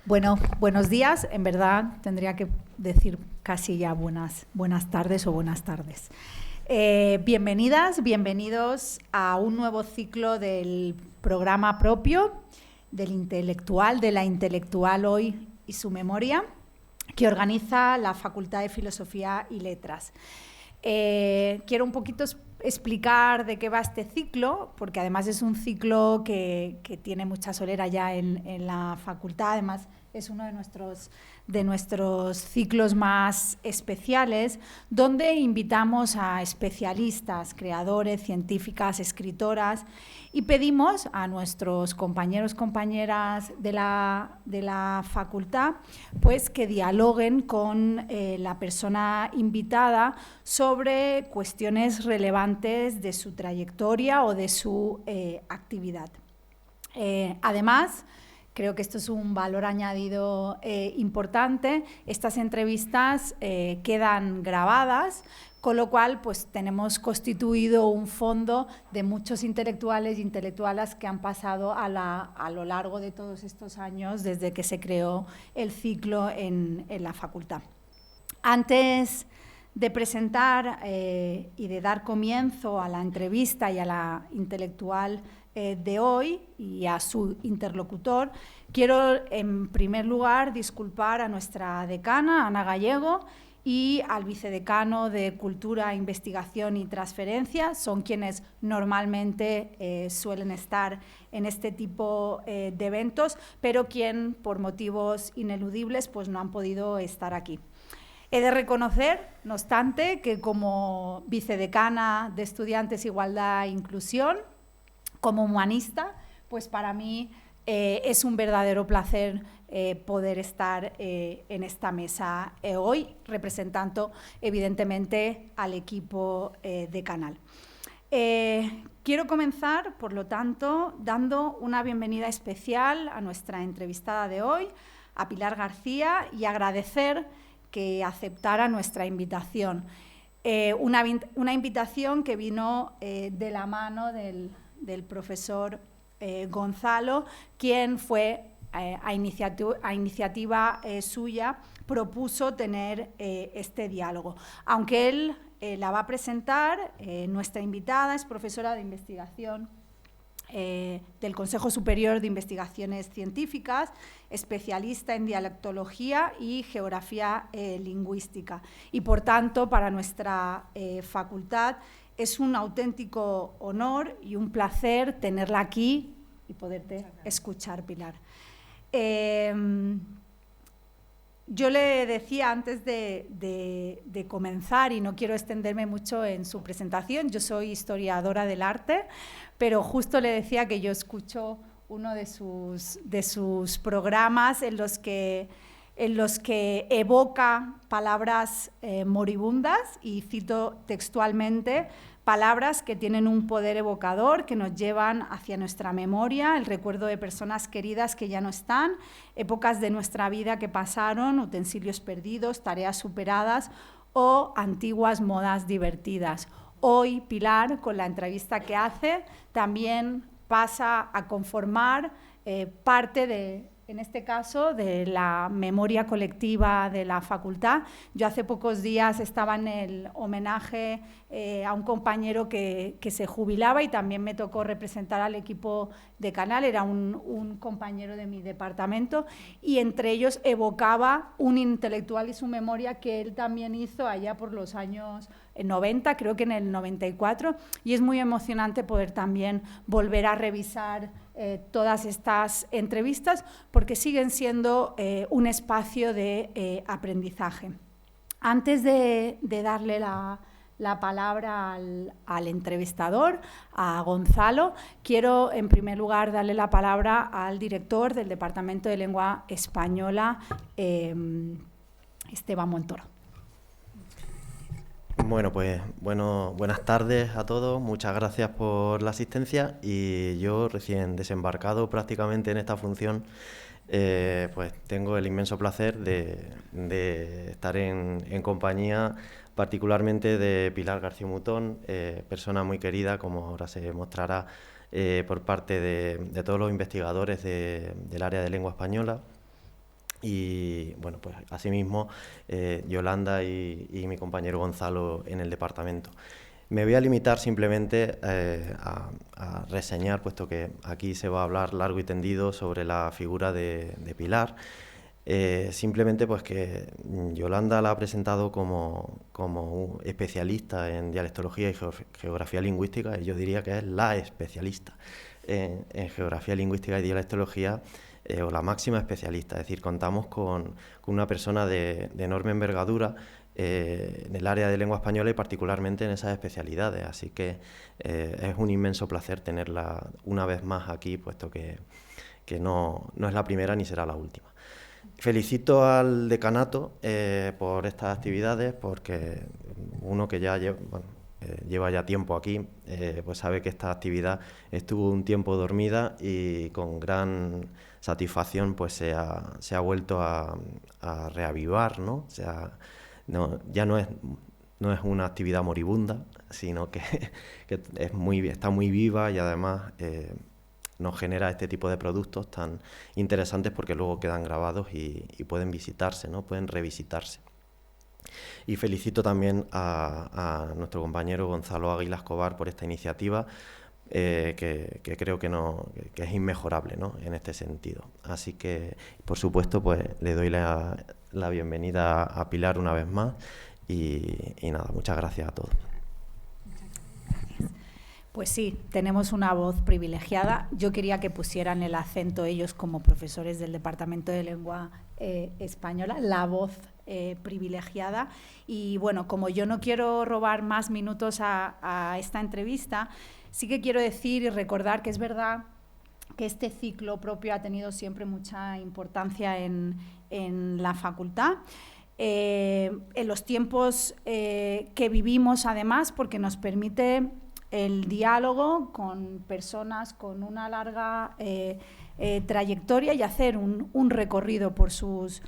Bueno, buenos días. En verdad tendría que decir casi ya buenas tardes o buenas tardes. Bienvenidas, bienvenidos a un nuevo ciclo del programa propio de la intelectual hoy y su memoria, que organiza la Facultad de Filosofía y Letras. Quiero un poquito explicar de qué va este ciclo, porque además es un ciclo que tiene mucha solera ya en la facultad. Además es uno de nuestros ciclos más especiales, donde invitamos a especialistas, creadores, científicas, escritoras, y pedimos a nuestros compañeros, compañeras de la facultad, pues que dialoguen con la persona invitada sobre cuestiones relevantes de su trayectoria o de su actividad. Además, creo que esto es un valor añadido importante. Estas entrevistas quedan grabadas, con lo cual pues, tenemos constituido un fondo de muchos intelectuales e intelectualas que han pasado a lo largo de todos estos años desde que se creó el ciclo en la facultad. Antes de presentar y de dar comienzo a la entrevista y a la intelectual de hoy y a su interlocutor, quiero en primer lugar disculpar a nuestra decana, Ana Gallego, y al vicedecano de Cultura, Investigación y Transferencia. Son quienes normalmente suelen estar en este tipo de eventos, pero quien por motivos ineludibles pues, no han podido estar aquí. He de reconocer, no obstante, que como vicedecana de Estudiantes, Igualdad e Inclusión, como humanista, pues para mí es un verdadero placer poder estar en esta mesa hoy, representando evidentemente al equipo de Canal. Quiero comenzar, por lo tanto, dando una bienvenida especial a nuestra entrevistada de hoy, a Pilar García, y agradecer que aceptara nuestra invitación. Una invitación que vino de la mano del profesor Gonzalo, quien fue a iniciativa suya, propuso tener este diálogo. Aunque él la va a presentar, nuestra invitada es profesora de investigación del Consejo Superior de Investigaciones Científicas, especialista en dialectología y geografía lingüística. Y, por tanto, para nuestra facultad es un auténtico honor y un placer tenerla aquí y poderte escuchar, Pilar. Yo le decía antes de comenzar, y no quiero extenderme mucho en su presentación, yo soy historiadora del arte, pero justo le decía que yo escucho uno de sus programas en los que evoca palabras moribundas, y cito textualmente: palabras que tienen un poder evocador, que nos llevan hacia nuestra memoria, el recuerdo de personas queridas que ya no están, épocas de nuestra vida que pasaron, utensilios perdidos, tareas superadas o antiguas modas divertidas. Hoy, Pilar, con la entrevista que hace, también pasa a conformar parte de, en este caso, de la memoria colectiva de la facultad. Yo hace pocos días estaba en el homenaje a un compañero que se jubilaba, y también me tocó representar al equipo de Canal. Era un compañero de mi departamento, y entre ellos evocaba un intelectual y su memoria que él también hizo allá por los años 90, creo que en el 94, y es muy emocionante poder también volver a revisar todas estas entrevistas, porque siguen siendo un espacio de aprendizaje. Antes de darle la palabra al entrevistador, a Gonzalo, quiero en primer lugar darle la palabra al director del Departamento de Lengua Española, Esteban Montoro. Bueno, pues buenas tardes a todos, muchas gracias por la asistencia, y yo recién desembarcado prácticamente en esta función, pues tengo el inmenso placer de estar en compañía particularmente de Pilar García Mutón, persona muy querida, como ahora se mostrará por parte de todos los investigadores del área de lengua española. Y bueno, pues asimismo Yolanda y mi compañero Gonzalo en el departamento. Me voy a limitar simplemente a reseñar, puesto que aquí se va a hablar largo y tendido sobre la figura de Pilar. Simplemente pues que Yolanda la ha presentado como un especialista en dialectología y geografía lingüística, y yo diría que es la especialista en geografía lingüística y dialectología, o la máxima especialista. Es decir, contamos con una persona de enorme envergadura en el área de lengua española y particularmente en esas especialidades. Así que es un inmenso placer tenerla una vez más aquí, puesto que no es la primera ni será la última. Felicito al decanato por estas actividades, porque uno que ya lleva ya tiempo aquí, pues sabe que esta actividad estuvo un tiempo dormida y con gran satisfacción pues se ha vuelto a reavivar, ¿no? O sea, ya no es una actividad moribunda, sino que está muy viva y además nos genera este tipo de productos tan interesantes, porque luego quedan grabados y pueden visitarse, ¿no? Pueden revisitarse. Y felicito también a nuestro compañero Gonzalo Águila Escobar por esta iniciativa, que creo que es inmejorable, ¿no? En este sentido. Así que, por supuesto, pues le doy la bienvenida a Pilar una vez más y nada, muchas gracias a todos. Pues sí, tenemos una voz privilegiada. Yo quería que pusieran el acento ellos como profesores del Departamento de Lengua Española, la voz privilegiada. Y bueno, como yo no quiero robar más minutos a esta entrevista, sí que quiero decir y recordar que es verdad que este ciclo propio ha tenido siempre mucha importancia en la facultad. En los tiempos que vivimos, además, porque nos permite el diálogo con personas con una larga trayectoria y hacer un recorrido por sus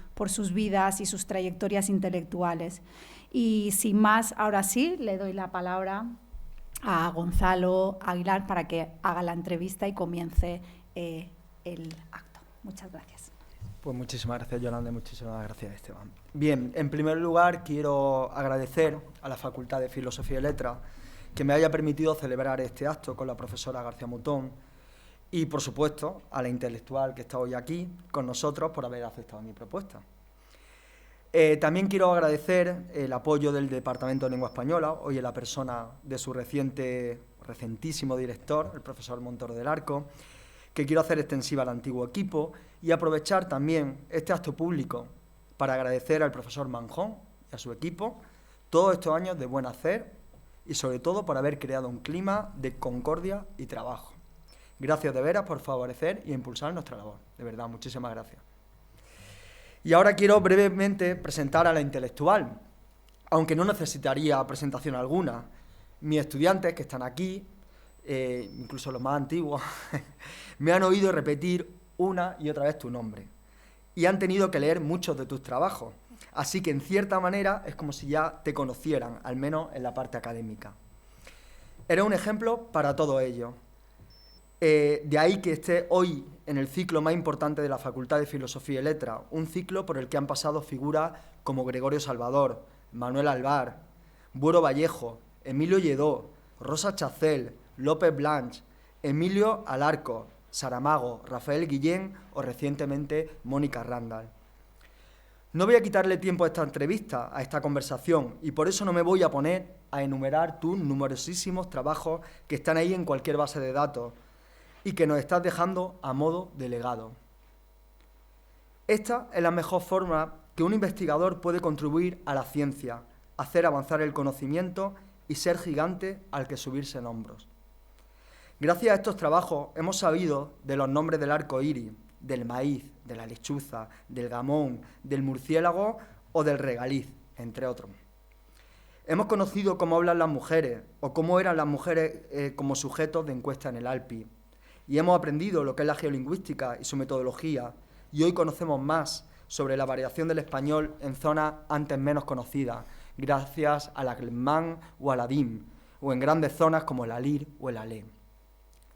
vidas y sus trayectorias intelectuales. Y sin más, ahora sí, le doy la palabra a Gonzalo Aguilar para que haga la entrevista y comience el acto. Muchas gracias. Pues muchísimas gracias, Yolanda, y muchísimas gracias, Esteban. Bien, en primer lugar quiero agradecer a la Facultad de Filosofía y Letras que me haya permitido celebrar este acto con la profesora García Mutón y, por supuesto, a la intelectual que está hoy aquí con nosotros por haber aceptado mi propuesta. También quiero agradecer el apoyo del Departamento de Lengua Española, hoy en la persona de su recentísimo director, el profesor Montoro del Arco, que quiero hacer extensiva al antiguo equipo, y aprovechar también este acto público para agradecer al profesor Manjón y a su equipo todos estos años de buen hacer y sobre todo por haber creado un clima de concordia y trabajo. Gracias de veras por favorecer y impulsar nuestra labor. De verdad, muchísimas gracias. Y ahora quiero brevemente presentar a la intelectual, aunque no necesitaría presentación alguna. Mis estudiantes que están aquí, incluso los más antiguos, me han oído repetir una y otra vez tu nombre y han tenido que leer muchos de tus trabajos. Así que, en cierta manera, es como si ya te conocieran, al menos en la parte académica. Eres un ejemplo para todo ello. De ahí que esté hoy en el ciclo más importante de la Facultad de Filosofía y Letras, un ciclo por el que han pasado figuras como Gregorio Salvador, Manuel Alvar, Buero Vallejo, Emilio Lledó, Rosa Chacel, López Blanch, Emilio Alarco, Saramago, Rafael Guillén o recientemente Mónica Randall. No voy a quitarle tiempo a esta entrevista, a esta conversación, y por eso no me voy a poner a enumerar tus numerosísimos trabajos que están ahí en cualquier base de datos y que nos estás dejando a modo de legado. Esta es la mejor forma que un investigador puede contribuir a la ciencia, hacer avanzar el conocimiento y ser gigante al que subirse en hombros. Gracias a estos trabajos hemos sabido de los nombres del arco iris, del maíz, de la lechuza, del gamón, del murciélago o del regaliz, entre otros. Hemos conocido cómo hablan las mujeres o cómo eran las mujeres como sujetos de encuesta en el ALPI. Y hemos aprendido lo que es la geolingüística y su metodología. Y hoy conocemos más sobre la variación del español en zonas antes menos conocidas, gracias al alemán o al adim, o en grandes zonas como el alir o el alé.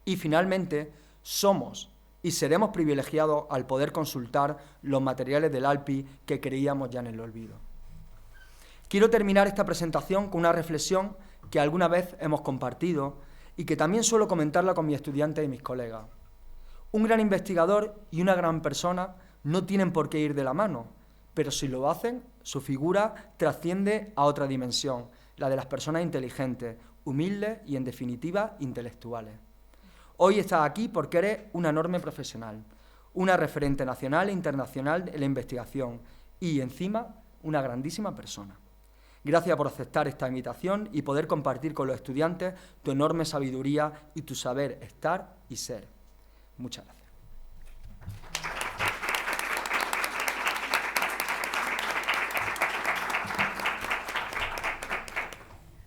Y finalmente, somos y seremos privilegiados al poder consultar los materiales del ALPI que creíamos ya en el olvido. Quiero terminar esta presentación con una reflexión que alguna vez hemos compartido y que también suelo comentarla con mis estudiantes y mis colegas. Un gran investigador y una gran persona no tienen por qué ir de la mano, pero si lo hacen, su figura trasciende a otra dimensión, la de las personas inteligentes, humildes y, en definitiva, intelectuales. Hoy estás aquí porque eres una enorme profesional, una referente nacional e internacional en la investigación y, encima, una grandísima persona. Gracias por aceptar esta invitación y poder compartir con los estudiantes tu enorme sabiduría y tu saber estar y ser. Muchas gracias.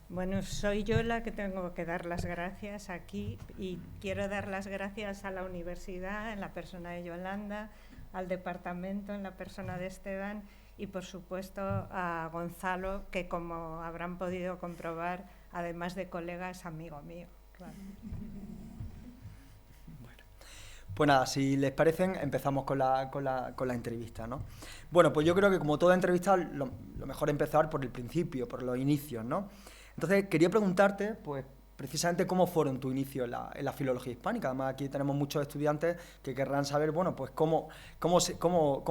Bueno, soy yo la que tengo que dar las gracias aquí y quiero dar las gracias a la universidad en la persona de Yolanda, al departamento en la persona de Esteban y, por supuesto, a Gonzalo, que, como habrán podido comprobar, además de colega, es amigo mío. Claro. Bueno, pues nada, si les parecen, empezamos con la entrevista, ¿no? Bueno, pues yo creo que, como toda entrevista, lo mejor es empezar por el principio, por los inicios, ¿no? Entonces, quería preguntarte, pues, precisamente cómo fueron tu inicio en la filología hispánica. Además, aquí tenemos muchos estudiantes que querrán saber, bueno, pues cómo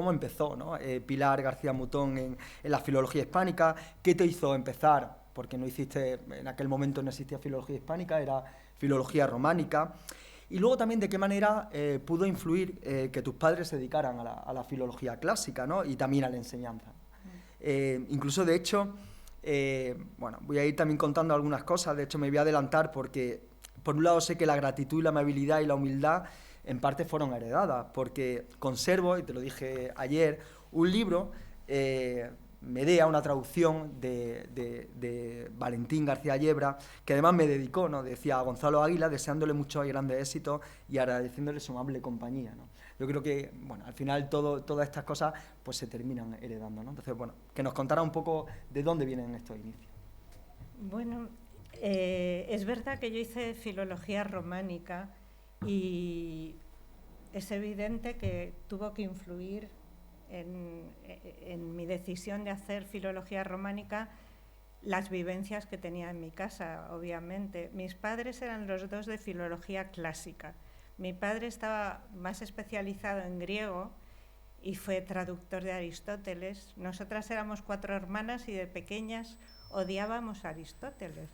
empezó, ¿no? Pilar García Mutón en la filología hispánica. ¿Qué te hizo empezar? Porque en aquel momento no existía filología hispánica, era filología románica. Y luego también, ¿de qué manera pudo influir que tus padres se dedicaran a la filología clásica, ¿no? Y también a la enseñanza? Incluso, de hecho, bueno, voy a ir también contando algunas cosas. De hecho, me voy a adelantar porque, por un lado, sé que la gratitud y la amabilidad y la humildad en parte fueron heredadas, porque conservo, y te lo dije ayer, un libro, Medea, una traducción de Valentín García Yebra, que además me dedicó, ¿no? Decía a Gonzalo Águila, deseándole muchos y grandes éxitos y agradeciéndole su amable compañía, ¿no? Yo creo que, bueno, al final todas estas cosas pues se terminan heredando, ¿no? Entonces, bueno, que nos contara un poco de dónde vienen estos inicios. Bueno, es verdad que yo hice filología románica y es evidente que tuvo que influir en mi decisión de hacer filología románica las vivencias que tenía en mi casa, obviamente. Mis padres eran los dos de filología clásica. Mi padre estaba más especializado en griego y fue traductor de Aristóteles. Nosotras éramos 4 hermanas y de pequeñas odiábamos a Aristóteles,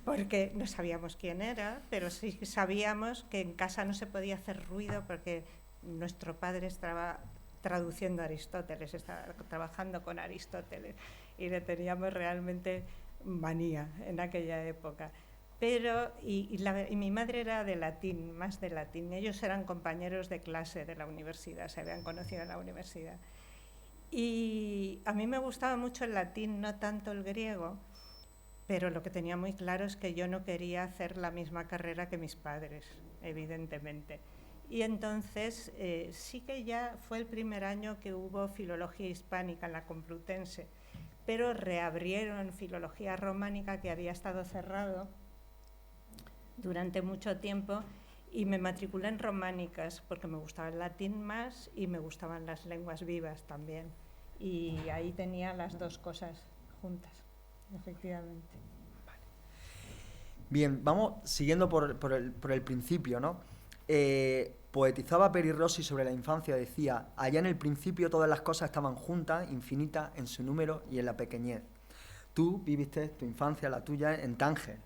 porque no sabíamos quién era, pero sí sabíamos que en casa no se podía hacer ruido porque nuestro padre estaba traduciendo a Aristóteles, estaba trabajando con Aristóteles y le teníamos realmente manía en aquella época. Pero, y mi madre era de latín, más de latín. Ellos eran compañeros de clase de la universidad, se habían conocido en la universidad. Y a mí me gustaba mucho el latín, no tanto el griego, pero lo que tenía muy claro es que yo no quería hacer la misma carrera que mis padres, evidentemente. Y entonces sí que ya fue el primer año que hubo filología hispánica en la Complutense, pero reabrieron filología románica, que había estado cerrado durante mucho tiempo, y me matriculé en románicas porque me gustaba el latín más y me gustaban las lenguas vivas también. Y ahí tenía las dos cosas juntas, efectivamente. Vale. Bien, vamos siguiendo por el principio, ¿no? Poetizaba Peri Rossi sobre la infancia, decía: allá en el principio todas las cosas estaban juntas, infinitas en su número y en la pequeñez. Tú viviste tu infancia, la tuya, en Tánger,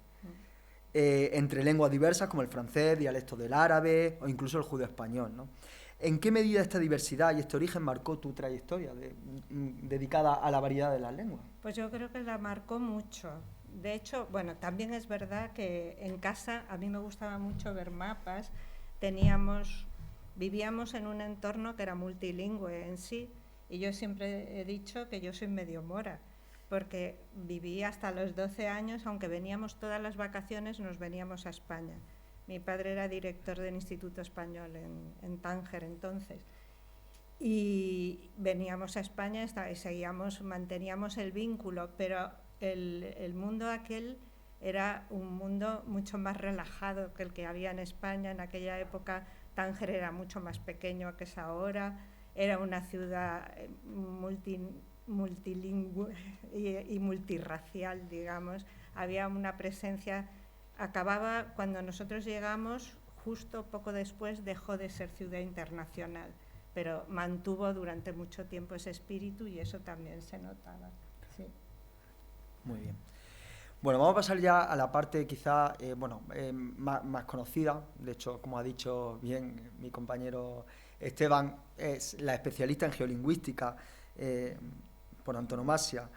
entre lenguas diversas como el francés, dialectos del árabe o incluso el judeo-español, ¿no? ¿En qué medida esta diversidad y este origen marcó tu trayectoria dedicada a la variedad de las lenguas? Pues yo creo que la marcó mucho. De hecho, bueno, también es verdad que en casa a mí me gustaba mucho ver mapas. Vivíamos en un entorno que era multilingüe en sí, y yo siempre he dicho que yo soy medio mora, porque viví hasta los 12 años, aunque veníamos todas las vacaciones, nos veníamos a España. Mi padre era director del Instituto Español en Tánger entonces, y veníamos a España y manteníamos el vínculo, pero el mundo aquel era un mundo mucho más relajado que el que había en España. En aquella época Tánger era mucho más pequeño que es ahora, era una ciudad multilingüe y multirracial, digamos. Había una presencia, acababa, cuando nosotros llegamos, justo poco después dejó de ser ciudad internacional, pero mantuvo durante mucho tiempo ese espíritu y eso también se notaba. Sí. Muy bien. Bueno, vamos a pasar ya a la parte quizá más conocida. De hecho, como ha dicho bien mi compañero Esteban, es la especialista en geolingüística por antonomasia.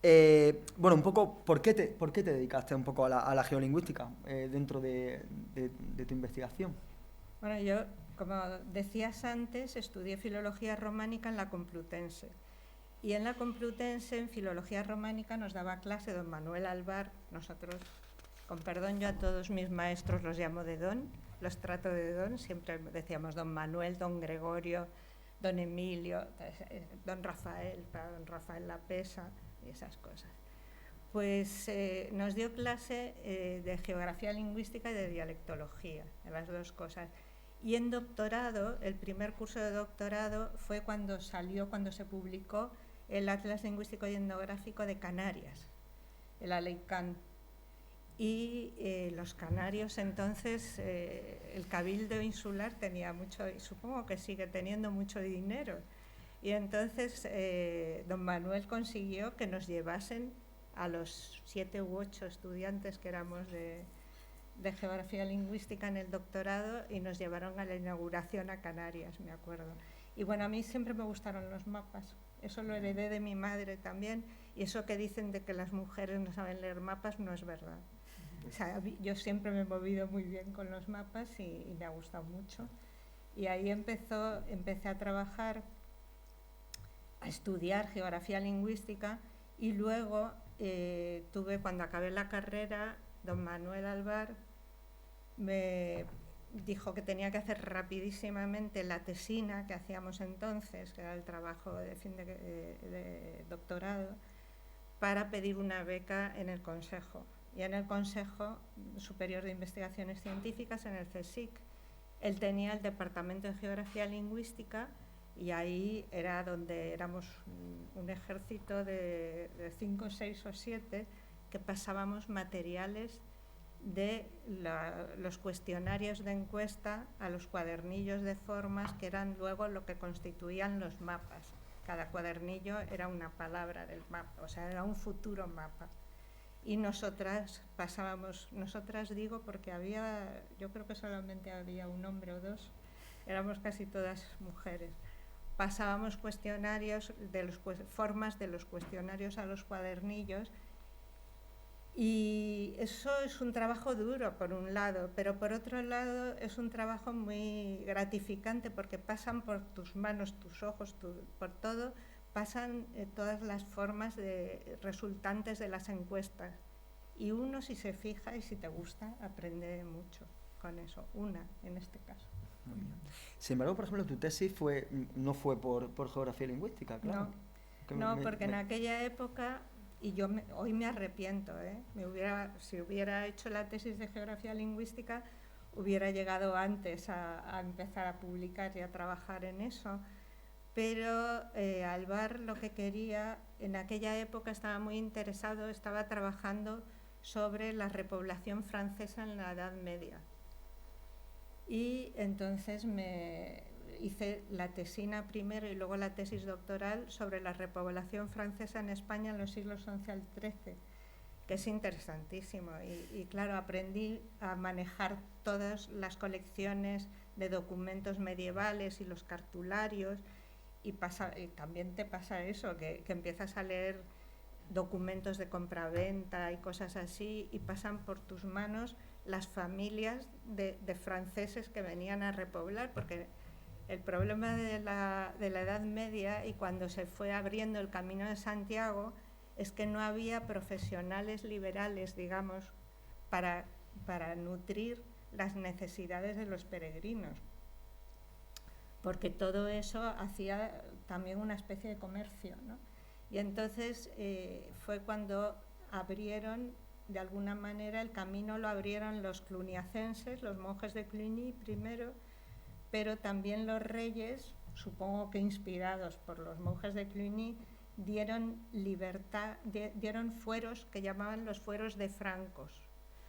Un poco, ¿por qué te dedicaste un poco a la geolingüística dentro de tu investigación? Bueno, yo, como decías antes, estudié filología románica en la Complutense. Y en la Complutense, en filología románica, nos daba clase don Manuel Alvar. Nosotros, con perdón, yo a todos mis maestros los llamo de don, los trato de don, siempre decíamos don Manuel, don Gregorio, don Emilio, don Rafael, para don Rafael La Pesa y esas cosas. Pues nos dio clase de geografía lingüística y de dialectología, de las dos cosas. Y en doctorado, el primer curso de doctorado fue cuando se publicó el Atlas Lingüístico y Etnográfico de Canarias, el ALEICAN. Y los canarios entonces, el Cabildo Insular tenía mucho, y supongo que sigue teniendo mucho dinero. Y entonces don Manuel consiguió que nos llevasen a los 7 u 8 estudiantes que éramos de geografía lingüística en el doctorado y nos llevaron a la inauguración a Canarias, me acuerdo. Y bueno, a mí siempre me gustaron los mapas, eso lo heredé de mi madre también, y eso que dicen de que las mujeres no saben leer mapas no es verdad. O sea, yo siempre me he movido muy bien con los mapas y me ha gustado mucho. Y ahí empecé a trabajar, a estudiar geografía lingüística y luego cuando acabé la carrera, don Manuel Alvar me dijo que tenía que hacer rapidísimamente la tesina que hacíamos entonces, que era el trabajo de fin de doctorado, para pedir una beca en el Consejo. Y en el Consejo Superior de Investigaciones Científicas, en el CSIC, él tenía el Departamento de Geografía Lingüística y ahí era donde éramos un ejército de 5, 6 o 7 que pasábamos materiales de los cuestionarios de encuesta a los cuadernillos de formas que eran luego lo que constituían los mapas. Cada cuadernillo era una palabra del mapa, o sea, era un futuro mapa. Y nosotras digo porque yo creo que solamente había un hombre o dos, éramos casi todas mujeres. Pasábamos cuestionarios, formas de los cuestionarios a los cuadernillos. Y eso es un trabajo duro, por un lado, pero por otro lado es un trabajo muy gratificante porque pasan por tus manos, tus ojos, por todo, pasan todas las formas resultantes de las encuestas. Y uno, si se fija y si te gusta, aprende mucho con eso, en este caso. Muy bien. Sin embargo, por ejemplo, tu tesis no fue por geografía lingüística, claro. No, porque en aquella época... Y yo hoy me arrepiento, si hubiera hecho la tesis de geografía lingüística, hubiera llegado antes a empezar a publicar y a trabajar en eso. Pero Alvar lo que quería, en aquella época estaba muy interesado, estaba trabajando sobre la repoblación francesa en la Edad Media. Y entonces hice la tesina primero y luego la tesis doctoral sobre la repoblación francesa en España en los siglos XI al XIII, que es interesantísimo. Y claro, aprendí a manejar todas las colecciones de documentos medievales y los cartularios, y también te pasa eso, que empiezas a leer documentos de compraventa y cosas así, y pasan por tus manos las familias de franceses que venían a repoblar, porque el problema de la Edad Media y cuando se fue abriendo el Camino de Santiago es que no había profesionales liberales, digamos, para nutrir las necesidades de los peregrinos, porque todo eso hacía también una especie de comercio, ¿no? Y entonces fue cuando abrieron de alguna manera el camino lo abrieron los cluniacenses, los monjes de Cluny primero, pero también los reyes, supongo que inspirados por los monjes de Cluny, dieron fueros que llamaban los fueros de francos.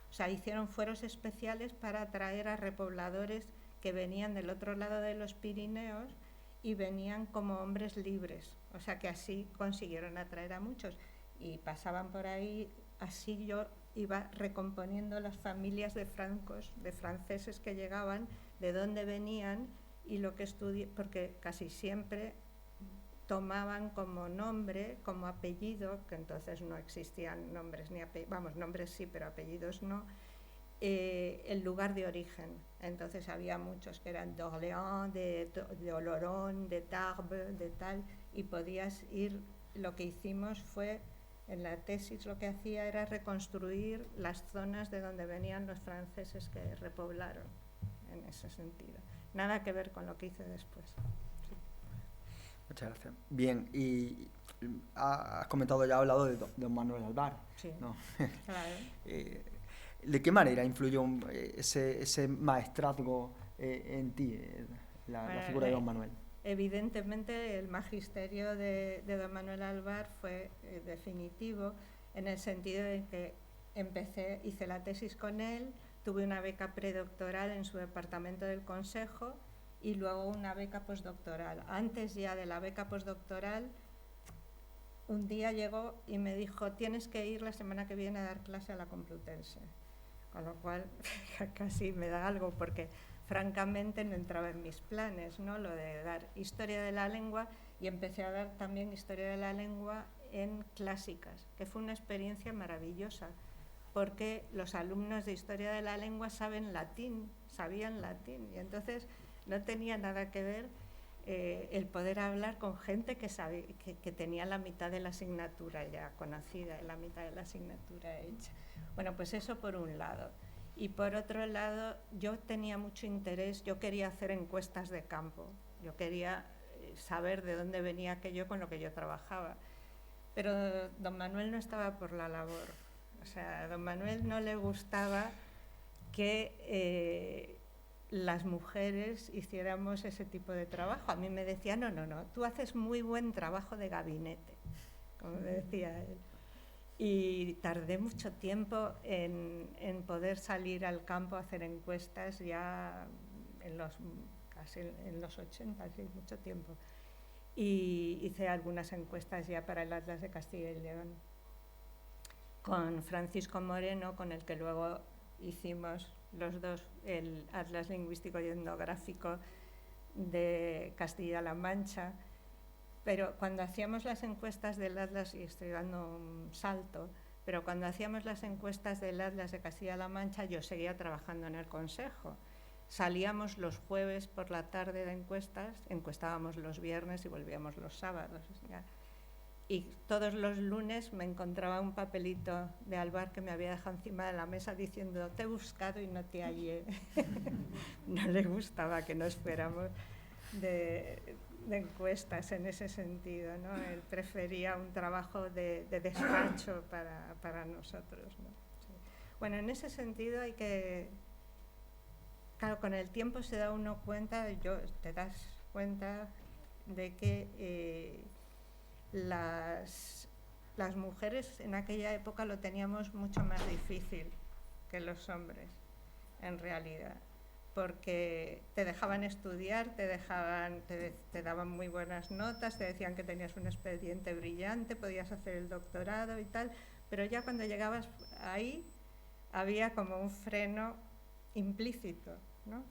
O sea, hicieron fueros especiales para atraer a repobladores que venían del otro lado de los Pirineos y venían como hombres libres. O sea, que así consiguieron atraer a muchos. Y pasaban por ahí, así yo iba recomponiendo las familias de francos, de franceses que llegaban, de dónde venían y lo que estudié, porque casi siempre tomaban como nombre, como apellido, que entonces no existían nombres ni apellidos, vamos, nombres sí, pero apellidos no, el lugar de origen. Entonces había muchos que eran d'Orléans, de Oloron, de Tarbes, de tal, y podías ir, lo que hicimos fue, en la tesis lo que hacía era reconstruir las zonas de donde venían los franceses que repoblaron, en ese sentido. Nada que ver con lo que hice después. Sí. Muchas gracias. Bien, y has comentado, ya has hablado de don Manuel Alvar. Sí, ¿no? claro. ¿De qué manera influyó ese maestrazgo en ti, la figura de don Manuel? Evidentemente el magisterio de don Manuel Alvar fue definitivo, en el sentido de que hice la tesis con él, tuve una beca predoctoral en su departamento del Consejo y luego una beca postdoctoral. Antes ya de la beca postdoctoral, un día llegó y me dijo: tienes que ir la semana que viene a dar clase a la Complutense. Con lo cual casi me da algo, porque francamente no entraba en mis planes, ¿no?, lo de dar historia de la lengua, y empecé a dar también historia de la lengua en clásicas, que fue una experiencia maravillosa, porque los alumnos de historia de la lengua sabían latín, y entonces no tenía nada que ver el poder hablar con gente que tenía la mitad de la asignatura ya conocida, la mitad de la asignatura hecha. Bueno, pues eso por un lado. Y por otro lado, yo tenía mucho interés, yo quería hacer encuestas de campo, yo quería saber de dónde venía aquello con lo que yo trabajaba. Pero don Manuel no estaba por la labor. O sea, a don Manuel no le gustaba que las mujeres hiciéramos ese tipo de trabajo. A mí me decía: no, tú haces muy buen trabajo de gabinete, como me decía él. Y tardé mucho tiempo en poder salir al campo a hacer encuestas, ya casi en los 80, sí, mucho tiempo. Y hice algunas encuestas ya para el Atlas de Castilla y León con Francisco Moreno, con el que luego hicimos los dos el Atlas Lingüístico y Etnográfico de Castilla-La Mancha. Pero cuando hacíamos las encuestas del Atlas, y estoy dando un salto, pero cuando hacíamos las encuestas del Atlas de Castilla-La Mancha, yo seguía trabajando en el Consejo. Salíamos los jueves por la tarde de encuestas, encuestábamos los viernes y volvíamos los sábados. Y todos los lunes me encontraba un papelito de Alvar que me había dejado encima de la mesa diciendo: te he buscado y no te hallé. No le gustaba que nos fuéramos de encuestas en ese sentido, ¿no? Él prefería un trabajo de despacho para nosotros, ¿no? Sí. Bueno, en ese sentido hay que... Claro, con el tiempo se da uno cuenta, te das cuenta de que las mujeres en aquella época lo teníamos mucho más difícil que los hombres, en realidad, porque te dejaban estudiar, te daban muy buenas notas, te decían que tenías un expediente brillante, podías hacer el doctorado y tal, pero ya cuando llegabas ahí había como un freno implícito, ¿no?,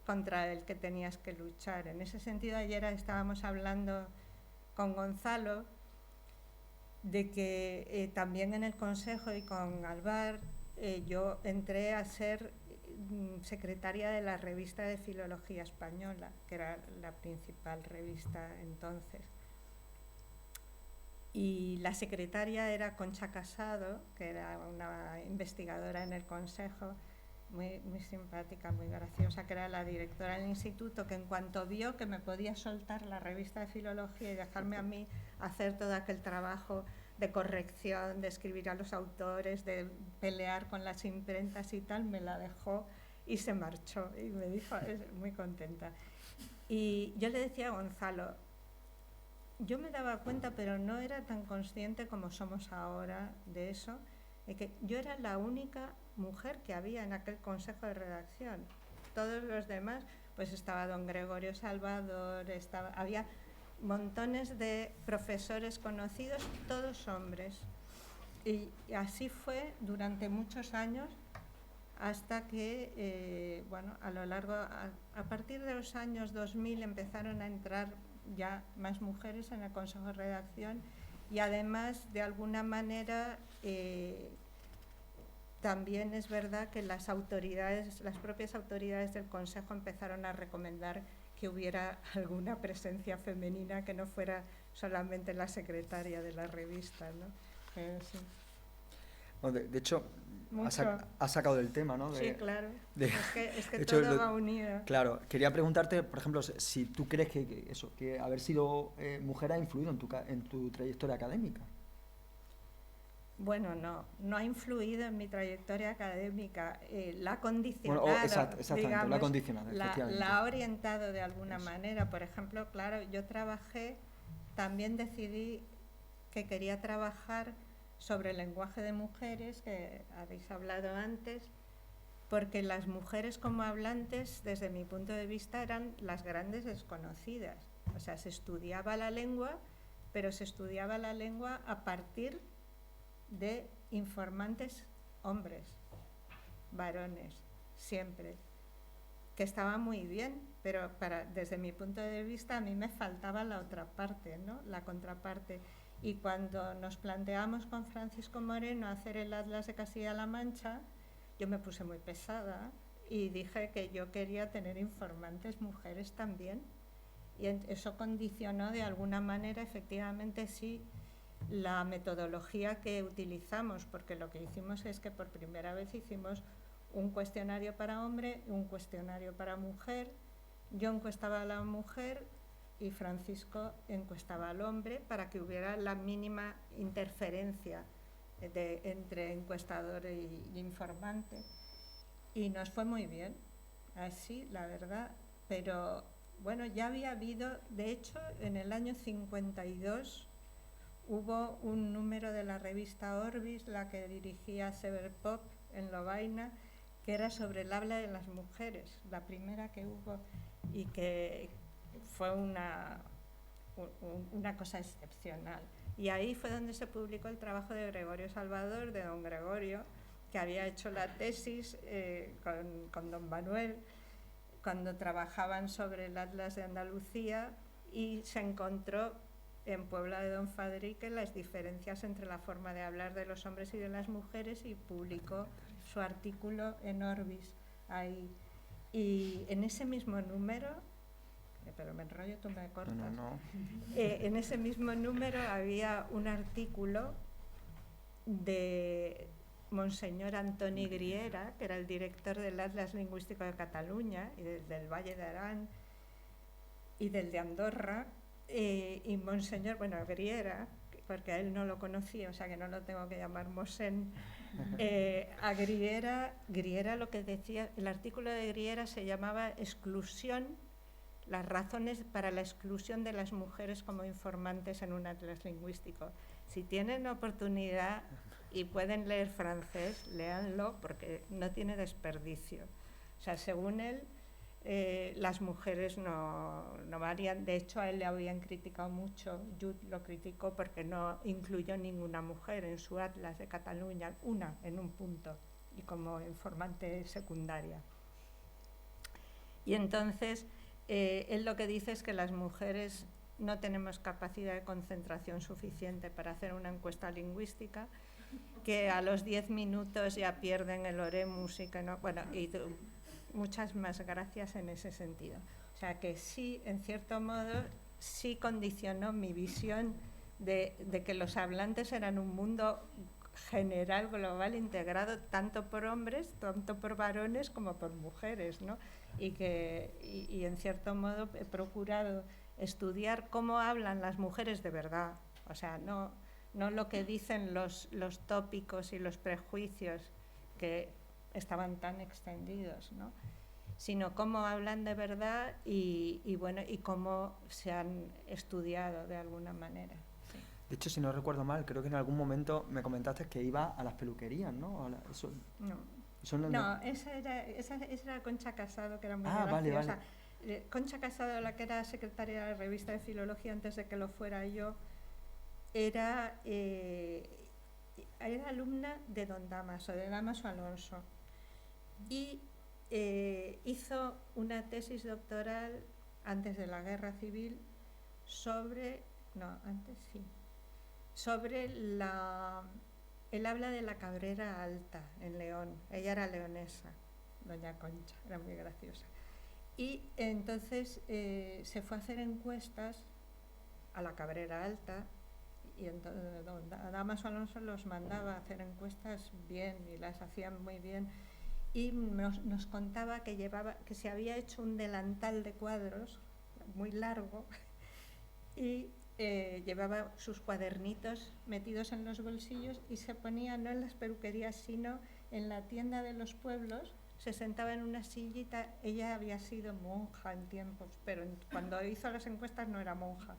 contra el que tenías que luchar. En ese sentido, ayer estábamos hablando con Gonzalo de que también en el Consejo y con Alvar yo entré a ser secretaria de la revista de Filología Española, que era la principal revista entonces. Y la secretaria era Concha Casado, que era una investigadora en el Consejo, muy simpática, muy graciosa, que era la directora del instituto, que en cuanto vio que me podía soltar la revista de Filología y dejarme a mí hacer todo aquel trabajo de corrección, de escribir a los autores, de pelear con las imprentas y tal, me la dejó y se marchó y me dijo, muy contenta. Y yo le decía a Gonzalo, yo me daba cuenta, pero no era tan consciente como somos ahora de eso, de que yo era la única mujer que había en aquel consejo de redacción. Todos los demás, pues estaba don Gregorio Salvador, había montones de profesores conocidos, todos hombres. Y así fue durante muchos años, hasta que, a lo largo, a partir de los años 2000 empezaron a entrar ya más mujeres en el consejo de redacción y además, de alguna manera, también es verdad que las propias autoridades del consejo empezaron a recomendar que hubiera alguna presencia femenina que no fuera solamente la secretaria de la revista, ¿no? Sí. Bueno, de hecho, has sacado del tema, ¿no? Sí, claro. Es que todo va unido. Claro. Quería preguntarte, por ejemplo, si tú crees que haber sido mujer ha influido en tu trayectoria académica. Bueno, no ha influido en mi trayectoria académica, la ha condicionado, exactamente, digamos, la ha condicionado, la ha orientado de alguna manera. Por ejemplo, claro, yo también decidí que quería trabajar sobre el lenguaje de mujeres, que habéis hablado antes, porque las mujeres como hablantes, desde mi punto de vista, eran las grandes desconocidas. O sea, se estudiaba la lengua, pero se estudiaba la lengua a partir de informantes hombres, varones, siempre, que estaba muy bien, pero desde mi punto de vista a mí me faltaba la otra parte, ¿no? La contraparte. Y cuando nos planteamos con Francisco Moreno hacer el Atlas de Castilla-La Mancha, yo me puse muy pesada y dije que yo quería tener informantes mujeres también. Y eso condicionó de alguna manera, efectivamente, sí, la metodología que utilizamos, porque lo que hicimos es que por primera vez hicimos un cuestionario para hombre, un cuestionario para mujer. Yo encuestaba a la mujer y Francisco encuestaba al hombre para que hubiera la mínima interferencia entre encuestador y informante. Y nos fue muy bien, así, la verdad. Pero bueno, ya había habido, de hecho, en el año 52 hubo un número de la revista Orbis, la que dirigía Sever Pop en Lovaina, que era sobre el habla de las mujeres, la primera que hubo, y que fue una cosa excepcional. Y ahí fue donde se publicó el trabajo de Gregorio Salvador, de don Gregorio, que había hecho la tesis con don Manuel, cuando trabajaban sobre el Atlas de Andalucía, y se encontró en Puebla de don Fadrique las diferencias entre la forma de hablar de los hombres y de las mujeres, y publicó su artículo en Orbis ahí. Y en ese mismo número, pero me enrollo, tú me cortas. No. En ese mismo número había un artículo de Monseñor Antoni Griera, que era el director del Atlas Lingüístico de Cataluña y del Valle de Arán y del de Andorra, y Monseñor, Griera, porque a él no lo conocía, o sea que no lo tengo que llamar Mosén, a Griera lo que decía, el artículo de Griera se llamaba Exclusión, las razones para la exclusión de las mujeres como informantes en un atlas lingüístico. Si tienen oportunidad y pueden leer francés, léanlo, porque no tiene desperdicio. O sea, según él, las mujeres no varían. De hecho, a él le habían criticado mucho, Jud lo criticó porque no incluyó ninguna mujer en su Atlas de Cataluña, una en un punto, y como informante secundaria. Y entonces, él lo que dice es que las mujeres no tenemos capacidad de concentración suficiente para hacer una encuesta lingüística, que a los 10 minutos ya pierden el oremus y que no... Bueno, y muchas más gracias en ese sentido. O sea que sí, en cierto modo, sí condicionó mi visión de que los hablantes eran un mundo general, global, integrado tanto por hombres, tanto por varones como por mujeres, ¿no? Y en cierto modo he procurado estudiar cómo hablan las mujeres de verdad, o sea, no no lo que dicen los tópicos y los prejuicios que estaban tan extendidos, ¿no? Sino cómo hablan de verdad y bueno, y cómo se han estudiado de alguna manera. Sí. De hecho, si no recuerdo mal, creo que en algún momento me comentaste que iba a las peluquerías, ¿no? Esa era Concha Casado, que era muy graciosa. Vale. Concha Casado, la que era secretaria de la revista de Filología antes de que lo fuera yo, era alumna de don Dámaso, de Dámaso Alonso, y hizo una tesis doctoral antes de la Guerra Civil sobre el habla de la Cabrera Alta en León. Ella era leonesa, doña Concha, era muy graciosa. Y entonces se fue a hacer encuestas a la Cabrera Alta, y entonces don Dámaso Alonso los mandaba a hacer encuestas bien, y las hacían muy bien, y nos contaba que se había hecho un delantal de cuadros muy largo y llevaba sus cuadernitos metidos en los bolsillos y se ponía no en las peluquerías sino en la tienda de los pueblos, se sentaba en una sillita. Ella había sido monja en tiempos, pero cuando hizo las encuestas no era monja,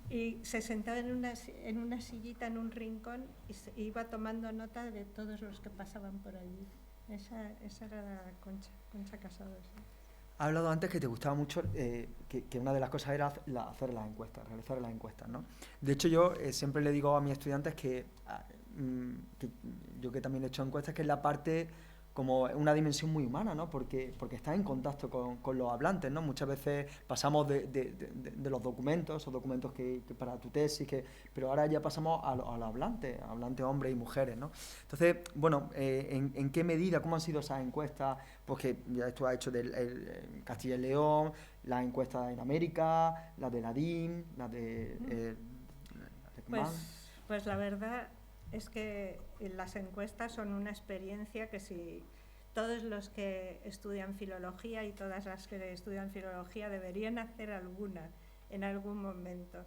y se sentaba en una sillita en un rincón y iba tomando nota de todos los que pasaban por allí. Esa era Concha Casado. Sí. Has hablado antes que te gustaba mucho, que una de las cosas era hacer las encuestas, realizar las encuestas, ¿no? De hecho, yo siempre le digo a mis estudiantes que yo que también he hecho encuestas, que es la parte como una dimensión muy humana, ¿no? Porque estás en contacto con los hablantes, ¿no? Muchas veces pasamos de los documentos, o documentos que para tu tesis, pero ahora ya pasamos a los hablantes hombres y mujeres, ¿no? Entonces, bueno, ¿en qué medida, cómo han sido esas encuestas? Pues que ya tú has hecho del Castilla y León, las encuestas en América, las de la DIM, las de pues la verdad es que las encuestas son una experiencia que si todos los que estudian filología y todas las que estudian filología deberían hacer alguna en algún momento.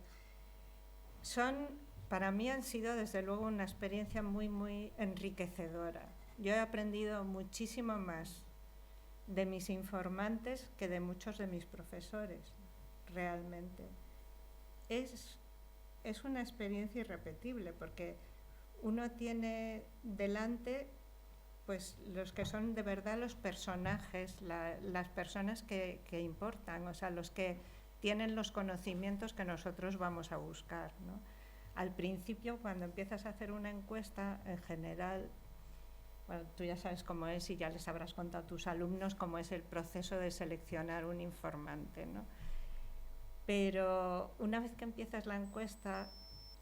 Para mí han sido desde luego una experiencia muy, muy enriquecedora. Yo he aprendido muchísimo más de mis informantes que de muchos de mis profesores, realmente. Es una experiencia irrepetible porque uno tiene delante pues los que son de verdad los personajes, las personas que importan, o sea, los que tienen los conocimientos que nosotros vamos a buscar, ¿no? Al principio, cuando empiezas a hacer una encuesta, en general, bueno, tú ya sabes cómo es y ya les habrás contado a tus alumnos cómo es el proceso de seleccionar un informante, ¿no? Pero una vez que empiezas la encuesta,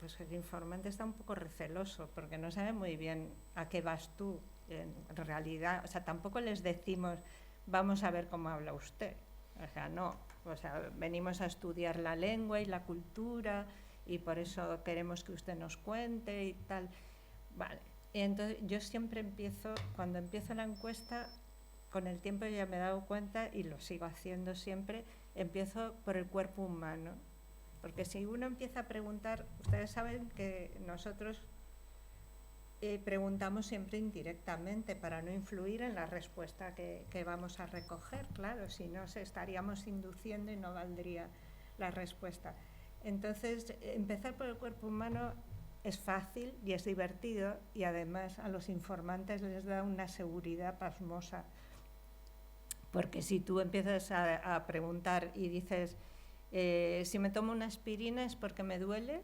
pues el informante está un poco receloso porque no sabe muy bien a qué vas tú en realidad. O sea, tampoco les decimos vamos a ver cómo habla usted. O sea, no. O sea, venimos a estudiar la lengua y la cultura y por eso queremos que usted nos cuente y tal. Vale. Y entonces yo siempre cuando empiezo la encuesta, con el tiempo ya me he dado cuenta y lo sigo haciendo siempre, empiezo por el cuerpo humano. Porque si uno empieza a preguntar, ustedes saben que nosotros preguntamos siempre indirectamente para no influir en la respuesta que vamos a recoger, claro, si no estaríamos induciendo y no valdría la respuesta. Entonces, empezar por el cuerpo humano es fácil y es divertido y además a los informantes les da una seguridad pasmosa. Porque si tú empiezas a preguntar y dices si me tomo una aspirina es porque me duele,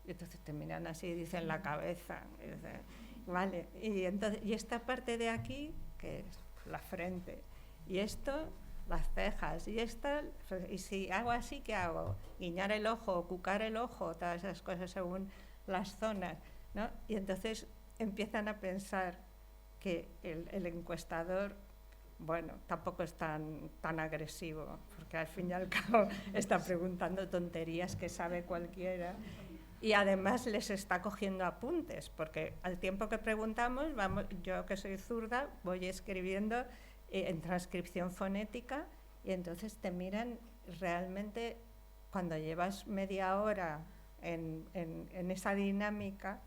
y entonces te miran así y dicen la cabeza, y dicen, vale, y esta parte de aquí, que es la frente, y esto, las cejas, y si hago así, ¿qué hago? Guiñar el ojo, cucar el ojo, todas esas cosas según las zonas, ¿no? Y entonces empiezan a pensar que el encuestador, bueno, tampoco es tan agresivo, porque al fin y al cabo está preguntando tonterías que sabe cualquiera y además les está cogiendo apuntes, porque al tiempo que preguntamos, yo que soy zurda, voy escribiendo en transcripción fonética y entonces te miran realmente cuando llevas media hora en esa dinámica,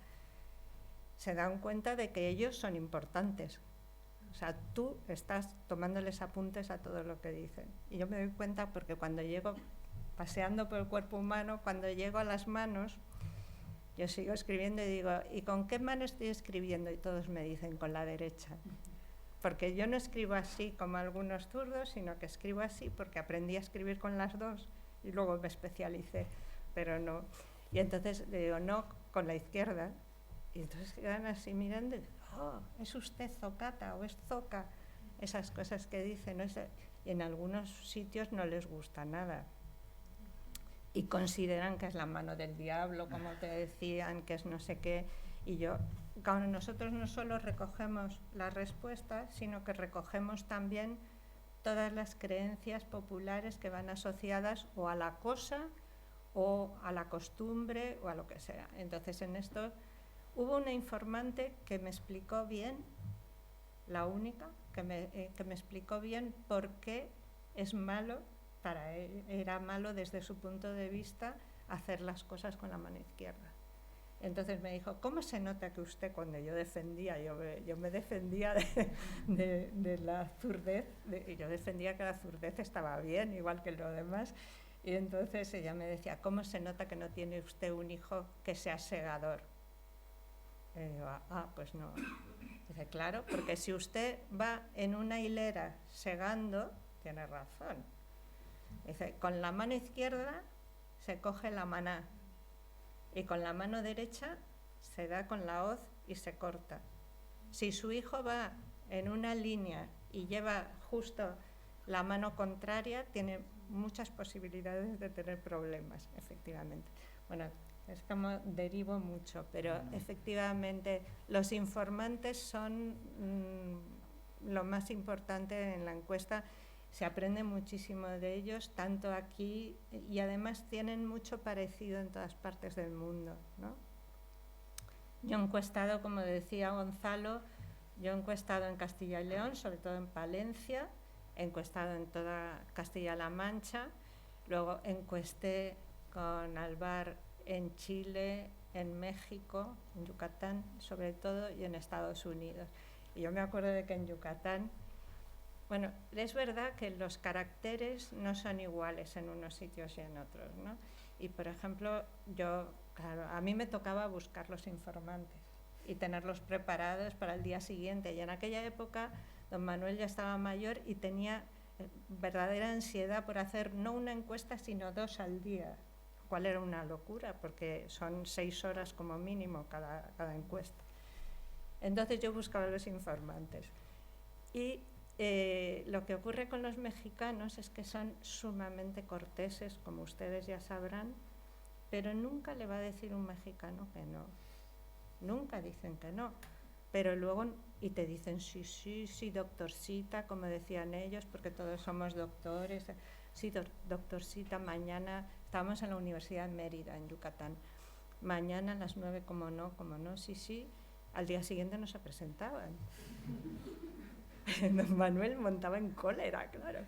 se dan cuenta de que ellos son importantes. O sea, tú estás tomándoles apuntes a todo lo que dicen. Y yo me doy cuenta porque cuando llego, paseando por el cuerpo humano, cuando llego a las manos, yo sigo escribiendo y digo, ¿y con qué mano estoy escribiendo? Y todos me dicen, con la derecha. Porque yo no escribo así como algunos zurdos, sino que escribo así porque aprendí a escribir con las dos y luego me especialicé, pero no. Y entonces le digo, no, con la izquierda. Y entonces quedan así mirando y oh, es usted zocata o es zoca, esas cosas que dicen, ¿no? Y en algunos sitios no les gusta nada. Y consideran que es la mano del diablo, como te decían, que es no sé qué. Y yo, claro, nosotros no solo recogemos las respuestas, sino que recogemos también todas las creencias populares que van asociadas o a la cosa o a la costumbre o a lo que sea. Entonces en esto hubo una informante que me explicó bien, la única, que me explicó bien por qué es malo, para él era malo desde su punto de vista hacer las cosas con la mano izquierda. Entonces me dijo, ¿cómo se nota que usted, cuando yo defendía, yo me defendía de la zurdez, yo defendía que la zurdez estaba bien, igual que lo demás, y entonces ella me decía, ¿cómo se nota que no tiene usted un hijo que sea segador? Y digo, pues no. Dice, claro, porque si usted va en una hilera segando, tiene razón. Dice, con la mano izquierda se coge la maná y con la mano derecha se da con la hoz y se corta. Si su hijo va en una línea y lleva justo la mano contraria, tiene muchas posibilidades de tener problemas, efectivamente. Bueno, es como derivo mucho, pero efectivamente los informantes son lo más importante en la encuesta. Se aprende muchísimo de ellos, tanto aquí, y además tienen mucho parecido en todas partes del mundo, ¿no? Yo he encuestado, como decía Gonzalo, yo he encuestado en Castilla y León, sobre todo en Palencia, he encuestado en toda Castilla-La Mancha, luego encuesté con Alvar en Chile, en México, en Yucatán sobre todo, y en Estados Unidos. Y yo me acuerdo de que en Yucatán, bueno, es verdad que los caracteres no son iguales en unos sitios y en otros, ¿no? Y por ejemplo, yo, claro, a mí me tocaba buscar los informantes y tenerlos preparados para el día siguiente. Y en aquella época, don Manuel ya estaba mayor y tenía verdadera ansiedad por hacer no una encuesta, sino 2 al día, cual era una locura, porque son 6 horas como mínimo cada encuesta. Entonces yo buscaba los informantes. Y lo que ocurre con los mexicanos es que son sumamente corteses, como ustedes ya sabrán, pero nunca le va a decir un mexicano que no. Nunca dicen que no. Pero luego, y te dicen sí, doctorcita, como decían ellos, porque todos somos doctores. Sí, doctorcita, mañana, estábamos en la Universidad de Mérida, en Yucatán. Mañana a las 9, como no, sí. Al día siguiente no se presentaban. Don Manuel montaba en cólera, claro.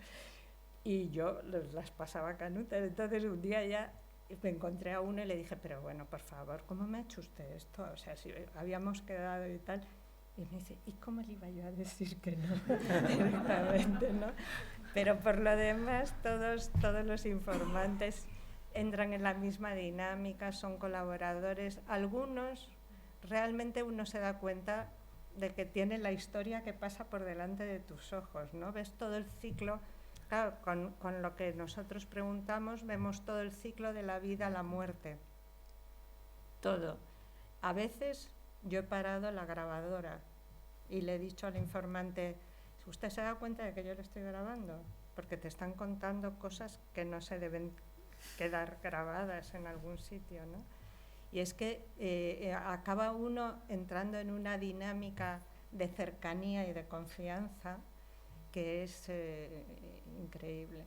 Y yo las pasaba canutas. Entonces un día ya me encontré a uno y le dije, pero bueno, por favor, ¿cómo me ha hecho usted esto? O sea, si habíamos quedado y tal. Y me dice, ¿y cómo le iba yo a decir que no? Directamente, ¿no? Pero por lo demás, todos los informantes entran en la misma dinámica, son colaboradores. Algunos, realmente uno se da cuenta de que tiene la historia que pasa por delante de tus ojos, ¿no? Ves todo el ciclo, claro, con lo que nosotros preguntamos, vemos todo el ciclo de la vida a la muerte. Todo. A veces yo he parado la grabadora y le he dicho al informante, ¿usted se da cuenta de que yo le estoy grabando? Porque te están contando cosas que no se deben quedar grabadas en algún sitio, ¿no? Y es que acaba uno entrando en una dinámica de cercanía y de confianza que es increíble.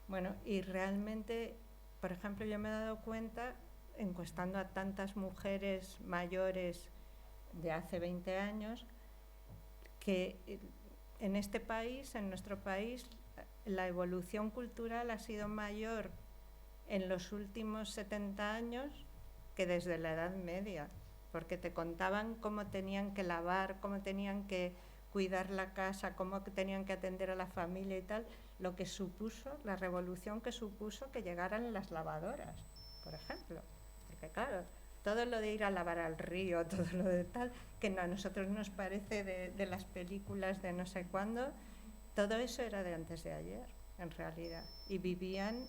Bueno, y realmente, por ejemplo, yo me he dado cuenta, encuestando a tantas mujeres mayores de hace 20 años, que en este país, en nuestro país, la evolución cultural ha sido mayor en los últimos 70 años que desde la Edad Media, porque te contaban cómo tenían que lavar, cómo tenían que cuidar la casa, cómo tenían que atender a la familia y tal, lo que supuso, la revolución que supuso que llegaran las lavadoras, por ejemplo. Porque claro, todo lo de ir a lavar al río, todo lo de tal, que a nosotros nos parece de las películas de no sé cuándo, todo eso era de antes de ayer, en realidad. Y vivían,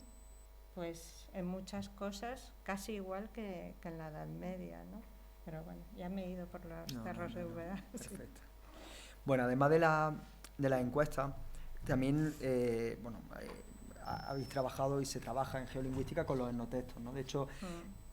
pues, en muchas cosas casi igual que en la Edad Media, ¿no? Pero bueno, ya me he ido por los cerros de Úbeda. Perfecto. Bueno, además de la encuesta, también habéis trabajado y se trabaja en geolingüística con los etnotextos, ¿no? De hecho,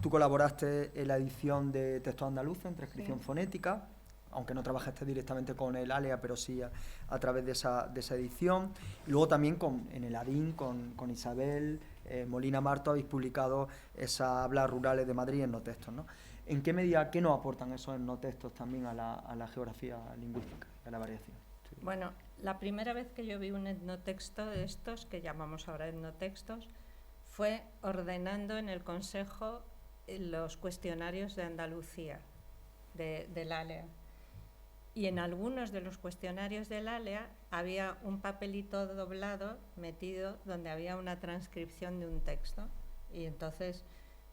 tú colaboraste en la edición de Textos Andaluces en transcripción fonética, aunque no trabajaste directamente con el ALEA, pero sí a través de esa edición. Y luego también en el ADIN, con Isabel Molina Marto, habéis publicado esas Hablas Rurales de Madrid en etnotextos, ¿no? ¿En qué medida, qué nos aportan esos etnotextos también a la geografía lingüística, a la variación? Sí. Bueno, la primera vez que yo vi un etnotexto de estos, que llamamos ahora etnotextos, fue ordenando en el Consejo los cuestionarios de Andalucía, del ALEA. Y en algunos de los cuestionarios del ALEA había un papelito doblado metido donde había una transcripción de un texto. Y entonces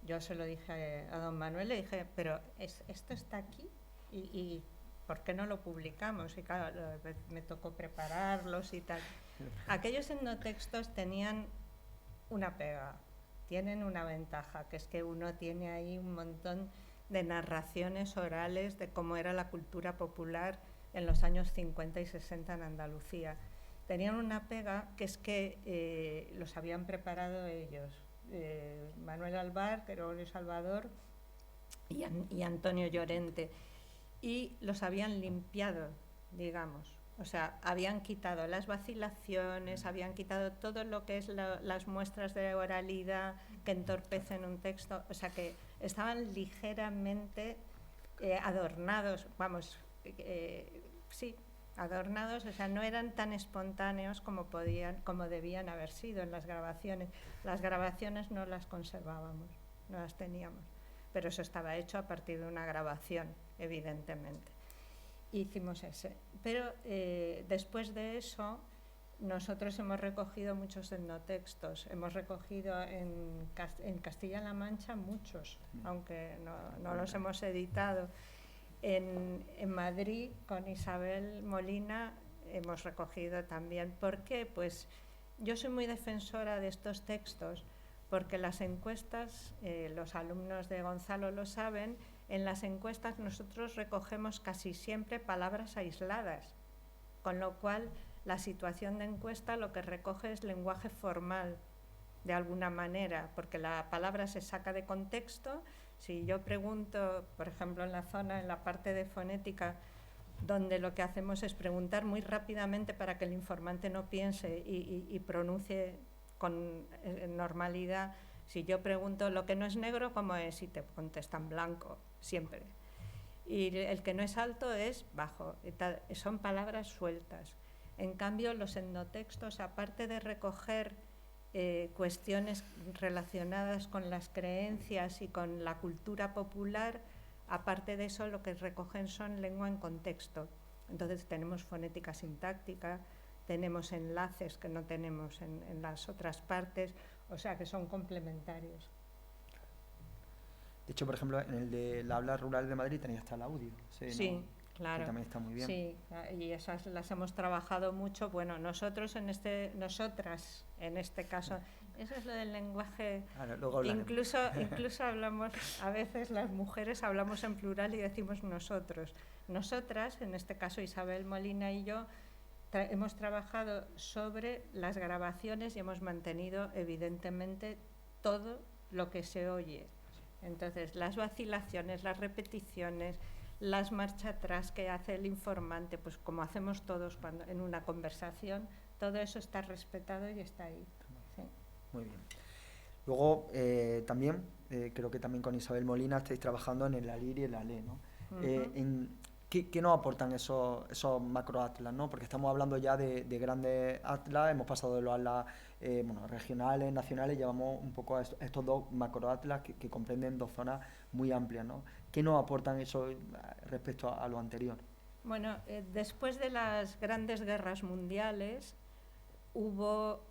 yo se lo dije a don Manuel, le dije, pero esto está aquí y ¿por qué no lo publicamos? Y claro, me tocó prepararlos y tal. Aquellos etnotextos tenían una pega, tienen una ventaja, que es que uno tiene ahí un montón de narraciones orales de cómo era la cultura popular en los años 50 y 60 en Andalucía. Tenían una pega que es que los habían preparado ellos, Manuel Albar, Gregorio Salvador y Antonio Llorente, y los habían limpiado, digamos. O sea, habían quitado las vacilaciones, habían quitado todo lo que es las muestras de oralidad que entorpecen un texto, o sea que estaban ligeramente adornados, adornados, o sea, no eran tan espontáneos como debían haber sido en las grabaciones. Las grabaciones no las conservábamos, no las teníamos, pero eso estaba hecho a partir de una grabación, evidentemente. Hicimos ese. Pero después de eso, nosotros hemos recogido muchos etnotextos. Hemos recogido en Castilla-La Mancha muchos, aunque no los hemos editado. En Madrid, con Isabel Molina, hemos recogido también. ¿Por qué? Pues yo soy muy defensora de estos textos, porque las encuestas, los alumnos de Gonzalo lo saben, en las encuestas nosotros recogemos casi siempre palabras aisladas, con lo cual la situación de encuesta lo que recoge es lenguaje formal, de alguna manera, porque la palabra se saca de contexto. Si yo pregunto, por ejemplo, en la parte de fonética, donde lo que hacemos es preguntar muy rápidamente para que el informante no piense y pronuncie con normalidad. Si yo pregunto lo que no es negro, ¿cómo es? Y te contestan blanco, siempre. Y el que no es alto es bajo. Son palabras sueltas. En cambio, los etnotextos, aparte de recoger cuestiones relacionadas con las creencias y con la cultura popular, aparte de eso, lo que recogen son lengua en contexto. Entonces tenemos fonética sintáctica, tenemos enlaces que no tenemos en las otras partes, o sea que son complementarios. De hecho, por ejemplo, en el de la Habla Rural de Madrid tenéis hasta el audio. Sí, ¿no? claro. Que también está muy bien. Sí, y esas las hemos trabajado mucho. Bueno, nosotras en este caso, eso es lo del lenguaje. Luego incluso hablamos, a veces las mujeres hablamos en plural y decimos nosotros. Nosotras, en este caso Isabel Molina y yo, hemos trabajado sobre las grabaciones y hemos mantenido evidentemente todo lo que se oye. Entonces, las vacilaciones, las repeticiones, las marcha atrás que hace el informante, pues como hacemos todos cuando en una conversación, todo eso está respetado y está ahí. Sí. Muy bien. Luego, también, creo que también con Isabel Molina estáis trabajando en el ALIR y el ALE, ¿no? ¿Qué nos aportan esos macroatlas, ¿no? Porque estamos hablando ya de grandes atlas, hemos pasado de los atlas regionales, nacionales, llevamos un poco a estos dos macroatlas que comprenden dos zonas muy amplias, ¿no? ¿Qué nos aportan eso respecto a lo anterior? Bueno, después de las grandes guerras mundiales hubo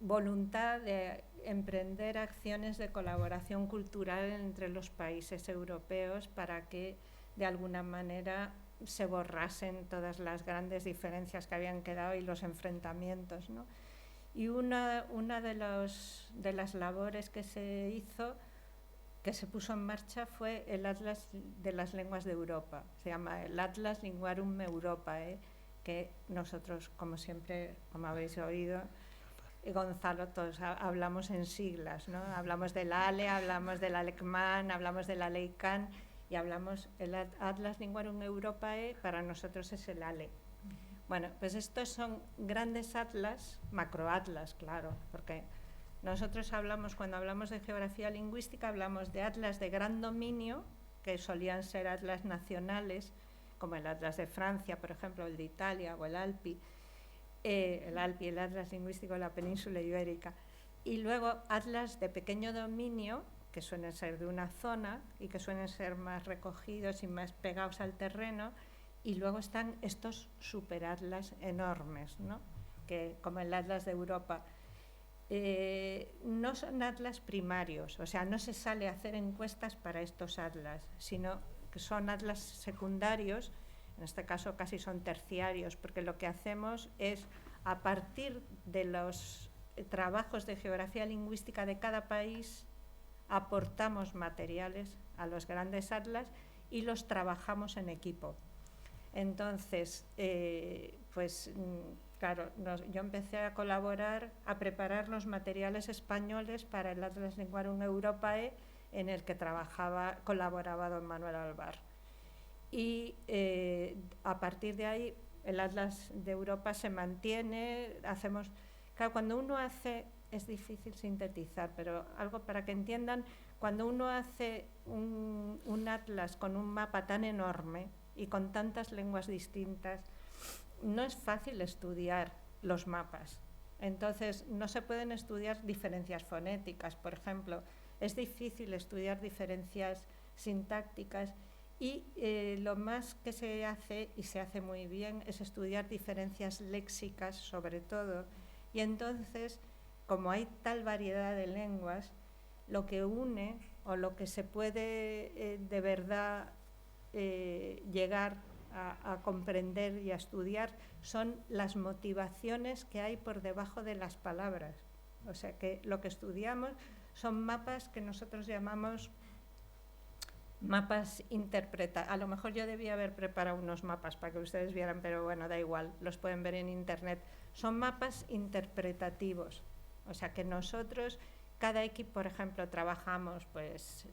voluntad de emprender acciones de colaboración cultural entre los países europeos para que de alguna manera se borrasen todas las grandes diferencias que habían quedado y los enfrentamientos, ¿no? Y una de las labores que se hizo, que se puso en marcha, fue el Atlas de las Lenguas de Europa. Se llama el Atlas Linguarum Europae, que nosotros, como siempre, como habéis oído, Gonzalo, todos hablamos en siglas, ¿no? Hablamos del ALE, hablamos del ALECMAN, hablamos del ALEICAN y hablamos el Atlas Linguarum Europae, para nosotros es el ALE. Bueno, pues estos son grandes atlas, macroatlas, claro, porque nosotros hablamos, cuando hablamos de geografía lingüística, hablamos de atlas de gran dominio, que solían ser atlas nacionales, como el Atlas de Francia, por ejemplo, el de Italia o el ALPI, el Atlas Lingüístico de la Península Ibérica, y luego atlas de pequeño dominio, que suelen ser de una zona y que suelen ser más recogidos y más pegados al terreno, y luego están estos superatlas enormes, ¿no? Que, como el Atlas de Europa. No son atlas primarios, o sea, no se sale a hacer encuestas para estos atlas, sino que son atlas secundarios, en este caso casi son terciarios, porque lo que hacemos es, a partir de los trabajos de geografía lingüística de cada país, aportamos materiales a los grandes atlas y los trabajamos en equipo. Entonces, pues claro, yo empecé a colaborar, a preparar los materiales españoles para el Atlas Linguarum Europae, en el que colaboraba don Manuel Alvar. Y a partir de ahí el Atlas de Europa se mantiene, claro, cuando uno hace, es difícil sintetizar, pero algo para que entiendan, cuando uno hace un atlas con un mapa tan enorme y con tantas lenguas distintas, no es fácil estudiar los mapas. Entonces, no se pueden estudiar diferencias fonéticas, por ejemplo. Es difícil estudiar diferencias sintácticas y lo más que se hace, y se hace muy bien, es estudiar diferencias léxicas, sobre todo. Y entonces, como hay tal variedad de lenguas, lo que une o lo que se puede de verdad llegar a comprender y a estudiar son las motivaciones que hay por debajo de las palabras. O sea, que lo que estudiamos son mapas que nosotros llamamos mapas interpretativos. A lo mejor yo debía haber preparado unos mapas para que ustedes vieran, pero bueno, da igual, los pueden ver en internet. Son mapas interpretativos. O sea, que nosotros, cada equipo, por ejemplo, trabajamos pues,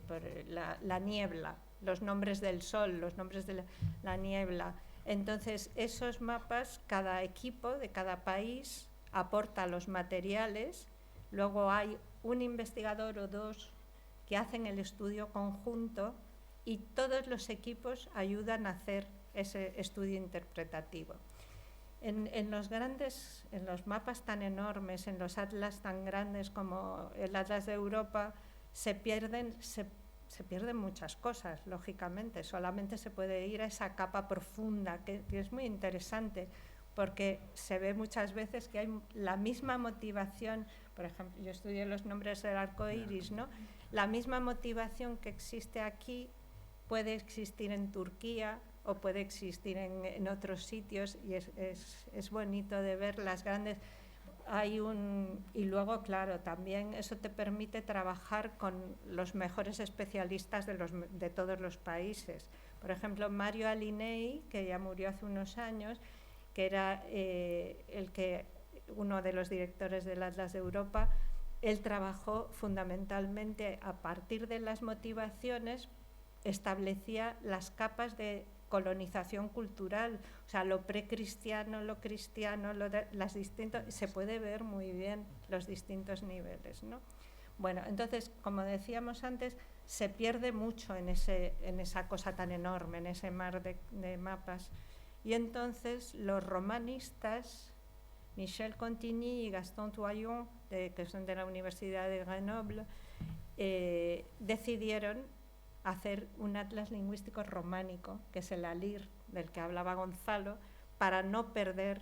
por la niebla, los nombres del sol, los nombres de la niebla. Entonces, esos mapas, cada equipo de cada país aporta los materiales, luego hay un investigador o dos que hacen el estudio conjunto y todos los equipos ayudan a hacer ese estudio interpretativo. En los mapas tan enormes, en los atlas tan grandes como el Atlas de Europa, se pierden muchas cosas, lógicamente. Solamente se puede ir a esa capa profunda, que es muy interesante, porque se ve muchas veces que hay la misma motivación. Por ejemplo, yo estudié los nombres del arco iris, ¿no? La misma motivación que existe aquí puede existir en Turquía o puede existir en otros sitios, y es bonito de ver las grandes. Y luego, claro, también eso te permite trabajar con los mejores especialistas de todos los países. Por ejemplo, Mario Alinei, que ya murió hace unos años, que era uno de los directores del Atlas de Europa, él trabajó fundamentalmente a partir de las motivaciones, establecía las capas de colonización cultural, o sea, lo precristiano, lo cristiano, las distintas, se puede ver muy bien los distintos niveles, ¿no? Bueno, entonces, como decíamos antes, se pierde mucho en esa cosa tan enorme, en ese mar de mapas. Y entonces los romanistas Michel Contigny y Gaston Toyon, que son de la Universidad de Grenoble, decidieron hacer un atlas lingüístico románico, que es el ALIR, del que hablaba Gonzalo, para no perder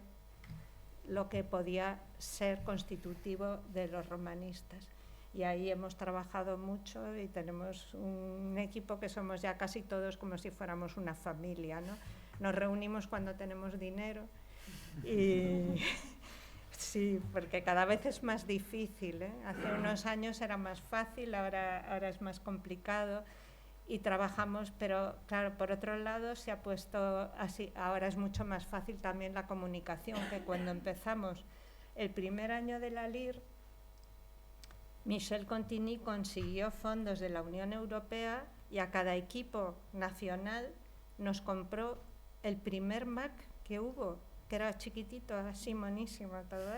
lo que podía ser constitutivo de los romanistas. Y ahí hemos trabajado mucho y tenemos un equipo que somos ya casi todos como si fuéramos una familia, ¿no? Nos reunimos cuando tenemos dinero y sí, porque cada vez es más difícil, ¿eh? Hace unos años era más fácil, ahora es más complicado y trabajamos, pero claro, por otro lado se ha puesto así, ahora es mucho más fácil también la comunicación, que cuando empezamos el primer año de la LIR, Michel Contigny consiguió fondos de la Unión Europea y a cada equipo nacional nos compró el primer Mac que hubo, que era chiquitito, así monísimo todo.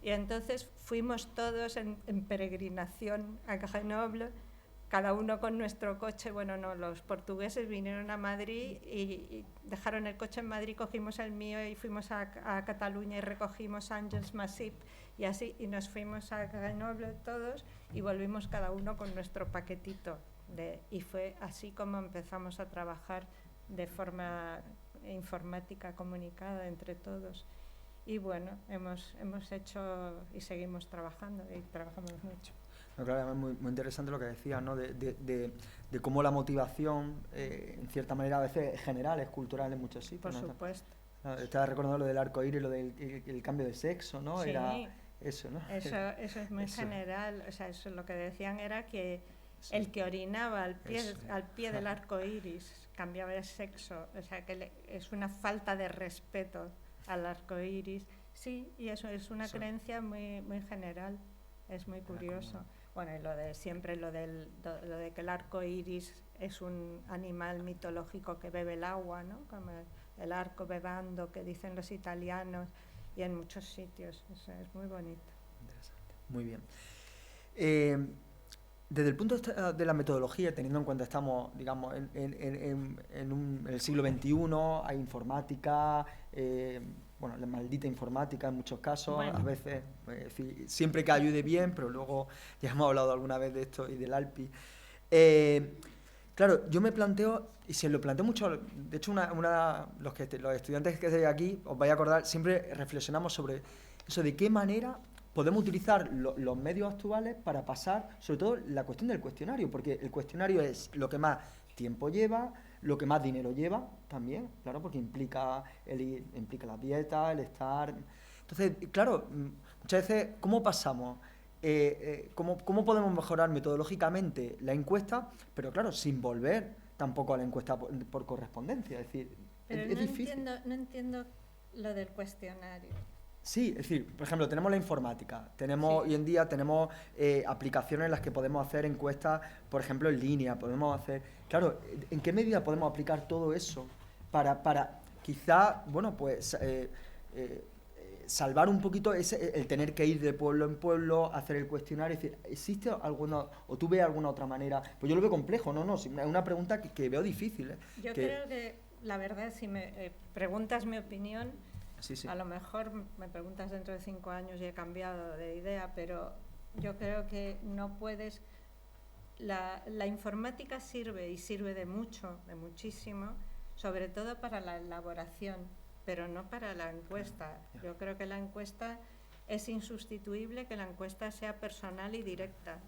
Y entonces fuimos todos en peregrinación a Grenoble, cada uno con nuestro coche. Bueno, no, los portugueses vinieron a Madrid y dejaron el coche en Madrid, cogimos el mío y fuimos a Cataluña y recogimos Àngels Massip y así, y nos fuimos a Grenoble todos y volvimos cada uno con nuestro paquetito. Y fue así como empezamos a trabajar de forma informática comunicada entre todos. Y bueno, hemos hecho y seguimos trabajando y trabajamos mucho. No, claro, es muy interesante lo que decías, ¿no? De cómo la motivación, en cierta manera, a veces es general, es cultural en muchos sitios. Por ¿no? supuesto. Estaba recordando lo del arcoíris, lo del el cambio de sexo, ¿no? Sí, era eso, ¿no? Eso es muy general. O sea, eso, lo que decían era que sí, el que orinaba al pie del arcoíris cambiaba de sexo. O sea, que es una falta de respeto al arcoíris. Sí, y eso es una creencia muy, muy general. Es muy curioso. Bueno, y lo de siempre, lo de que el arco iris es un animal mitológico que bebe el agua, ¿no? Como el arco bebando, que dicen los italianos, y en muchos sitios. Eso es muy bonito. Interesante. Muy bien. Desde el punto de la metodología, teniendo en cuenta que estamos, digamos, en el siglo XXI, hay informática, bueno, la maldita informática en muchos casos, bueno, a veces, siempre que ayude bien, pero luego ya hemos hablado alguna vez de esto y del ALPI. Claro, yo me planteo, y se lo planteo mucho, de hecho los estudiantes que estáis aquí, os vais a acordar, siempre reflexionamos sobre eso, de qué manera podemos utilizar los medios actuales para pasar, sobre todo, la cuestión del cuestionario, porque el cuestionario es lo que más tiempo lleva, lo que más dinero lleva también, claro, porque implica la dieta, el estar. Entonces, claro, muchas veces, ¿cómo pasamos? ¿Cómo podemos mejorar metodológicamente la encuesta? Pero claro, sin volver tampoco a la encuesta por correspondencia. Es decir, pero es difícil. No entiendo lo del cuestionario. Sí, es decir, por ejemplo, tenemos la informática, hoy en día tenemos aplicaciones en las que podemos hacer encuestas, por ejemplo, en línea, podemos hacer. Claro, ¿en qué medida podemos aplicar todo eso para quizá, bueno, pues salvar un poquito el tener que ir de pueblo en pueblo, hacer el cuestionario? Es decir, ¿existe alguna, o tú ves alguna otra manera? Pues yo lo veo complejo, no, es una pregunta que veo difícil. Yo creo que, la verdad, si me preguntas mi opinión, sí. A lo mejor me preguntas dentro de 5 años y he cambiado de idea, pero yo creo que no puedes. La informática sirve y sirve de muchísimo, sobre todo para la elaboración, pero no para la encuesta. Yo creo que la encuesta es insustituible, que la encuesta sea personal y directa,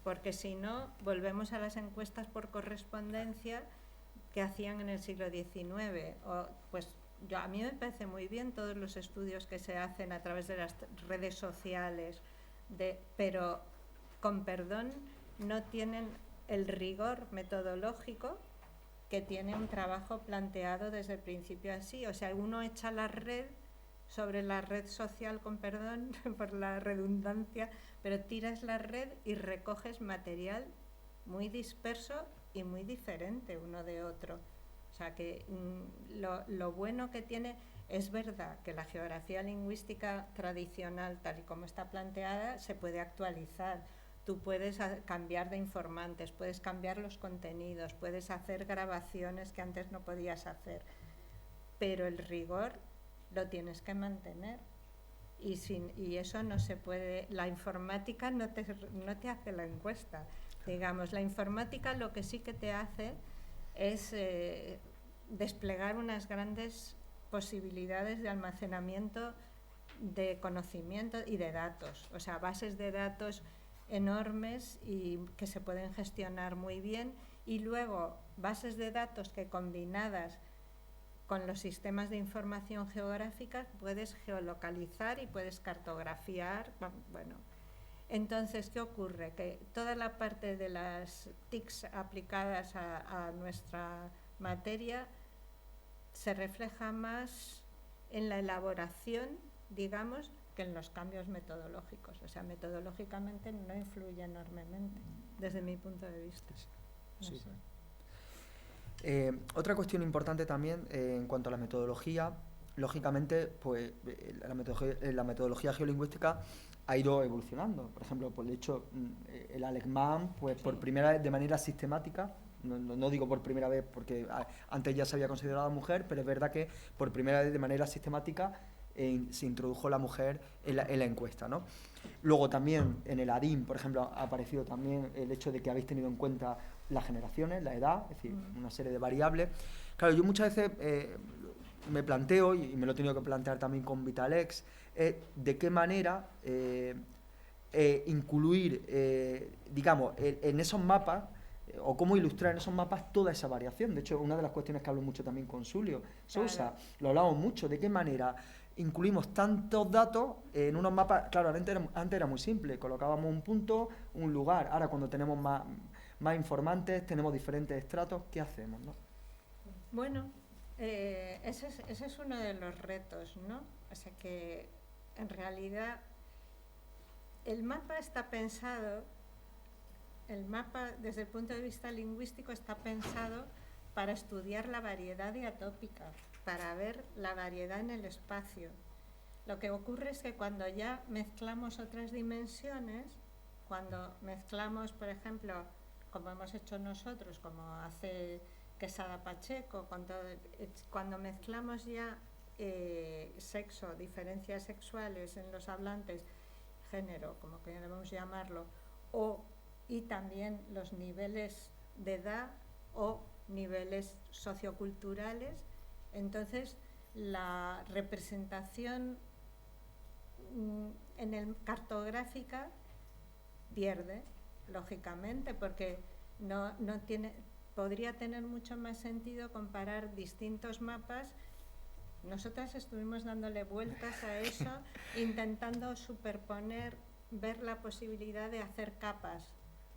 porque si no, volvemos a las encuestas por correspondencia que hacían en el siglo XIX. A mí me parece muy bien todos los estudios que se hacen a través de las redes sociales, pero, con perdón, no tienen el rigor metodológico que tiene un trabajo planteado desde el principio así. O sea, uno echa la red sobre la red social, con perdón por la redundancia, pero tiras la red y recoges material muy disperso y muy diferente uno de otro. O sea, que lo bueno que tiene, es verdad que la geografía lingüística tradicional, tal y como está planteada, se puede actualizar. Tú puedes cambiar de informantes, puedes cambiar los contenidos, puedes hacer grabaciones que antes no podías hacer, pero el rigor lo tienes que mantener. y eso no se puede, la informática no te hace la encuesta, digamos. La informática lo que sí que te hace es desplegar unas grandes posibilidades de almacenamiento de conocimiento y de datos, o sea, bases de datos enormes y que se pueden gestionar muy bien, y luego bases de datos que combinadas con los sistemas de información geográfica puedes geolocalizar y puedes cartografiar. Bueno, entonces, ¿qué ocurre? Que toda la parte de las TICs aplicadas a nuestra materia se refleja más en la elaboración, digamos, que en los cambios metodológicos. O sea, metodológicamente no influye enormemente, desde mi punto de vista. No sé. Otra cuestión importante también en cuanto a la metodología, lógicamente, pues la metodología geolingüística ha ido evolucionando. Por ejemplo, pues de hecho, el Alemán, pues por primera vez de manera sistemática, no digo por primera vez porque antes ya se había considerado mujer, pero es verdad que por primera vez de manera sistemática se introdujo la mujer en la encuesta, ¿no? Luego también en el ADIM, por ejemplo, ha aparecido también el hecho de que habéis tenido en cuenta las generaciones, la edad, es decir, una serie de variables. Claro, yo muchas veces me planteo, y me lo he tenido que plantear también con Vitalex, de qué manera incluir, digamos, en esos mapas, o cómo ilustrar en esos mapas toda esa variación. De hecho, una de las cuestiones que hablo mucho también con Sulio Sousa, claro, lo hablamos mucho, de qué manera incluimos tantos datos en unos mapas. Claro, antes era muy simple, colocábamos un punto, un lugar. Ahora, cuando tenemos más informantes, tenemos diferentes estratos, ¿qué hacemos, no? Bueno, ese es uno de los retos, ¿no? O sea que, en realidad, el mapa está pensado, desde el punto de vista lingüístico, está pensado para estudiar la variedad diatópica, para ver la variedad en el espacio. Lo que ocurre es que cuando ya mezclamos otras dimensiones, cuando mezclamos, por ejemplo, como hemos hecho nosotros, como hace Quesada Pacheco, cuando mezclamos ya sexo, diferencias sexuales en los hablantes, género, como queremos llamarlo, y también los niveles de edad o niveles socioculturales, entonces la representación cartográfica pierde, lógicamente, porque podría tener mucho más sentido comparar distintos mapas. Nosotras estuvimos dándole vueltas a eso, intentando superponer, ver la posibilidad de hacer capas,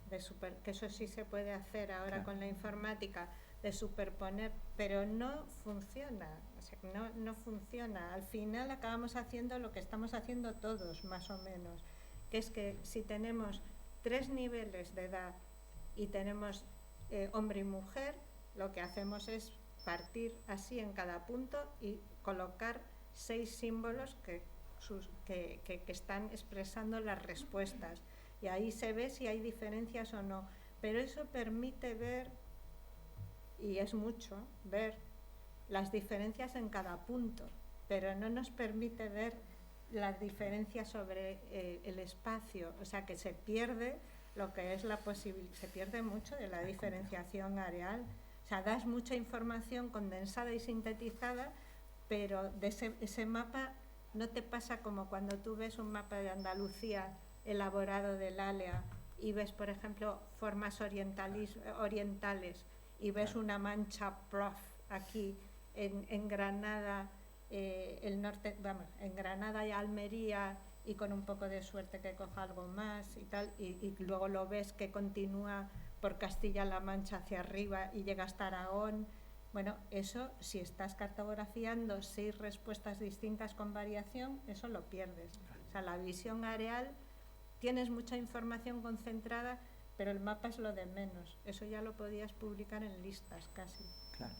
que eso sí se puede hacer ahora, claro, con la informática, de superponer, pero no funciona. O sea, no funciona. Al final acabamos haciendo lo que estamos haciendo todos, más o menos, que es que si tenemos 3 niveles de edad y tenemos hombre y mujer, lo que hacemos es partir así en cada punto y colocar 6 símbolos que están expresando las respuestas, y ahí se ve si hay diferencias o no, pero eso permite ver, y es mucho, ver las diferencias en cada punto, pero no nos permite ver las diferencias sobre el espacio. O sea que se pierde lo que es se pierde mucho de la diferenciación areal. O sea, das mucha información condensada y sintetizada, pero de ese mapa no te pasa como cuando tú ves un mapa de Andalucía elaborado del ALEA y ves, por ejemplo, formas orientales, y ves una mancha prof aquí en Granada, el norte, vamos, en Granada y Almería, y con un poco de suerte que coja algo más y tal, y luego lo ves que continúa por Castilla-La Mancha hacia arriba y llega hasta Aragón. Bueno, eso, si estás cartografiando 6 respuestas distintas con variación, eso lo pierdes. O sea, la visión areal, tienes mucha información concentrada, pero el mapa es lo de menos. Eso ya lo podías publicar en listas casi. Claro.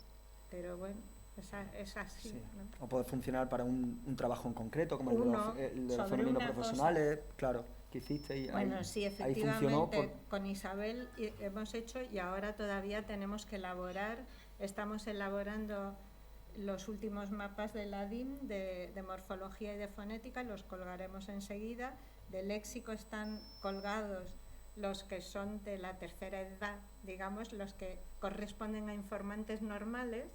Pero bueno, es así. Sí. ¿No? O puede funcionar para un trabajo en concreto, como el de los femeninos profesionales, claro, que hiciste. Y bueno, ahí, sí, efectivamente, con Isabel hemos hecho, y ahora todavía tenemos que elaborar. Estamos elaborando los últimos mapas de la DIM de morfología y de fonética, los colgaremos enseguida. De léxico están colgados los que son de la tercera edad, digamos, los que corresponden a informantes normales,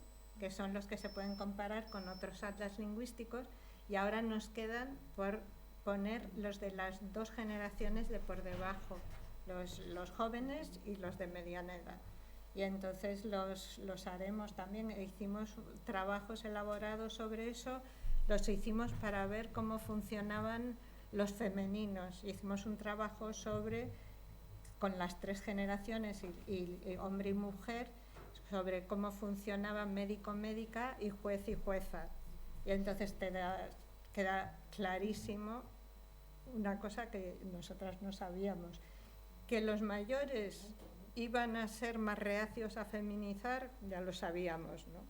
que son los que se pueden comparar con otros atlas lingüísticos, y ahora nos quedan por poner los de las dos generaciones de por debajo, los jóvenes y los de mediana edad. Y entonces los haremos también. Hicimos trabajos elaborados sobre eso, los hicimos para ver cómo funcionaban los femeninos. Hicimos un trabajo con las tres generaciones, y hombre y mujer, sobre cómo funcionaban médico-médica y juez y jueza. Y entonces queda clarísimo una cosa que nosotras no sabíamos, que los mayores iban a ser más reacios a feminizar, ya lo sabíamos, ¿no?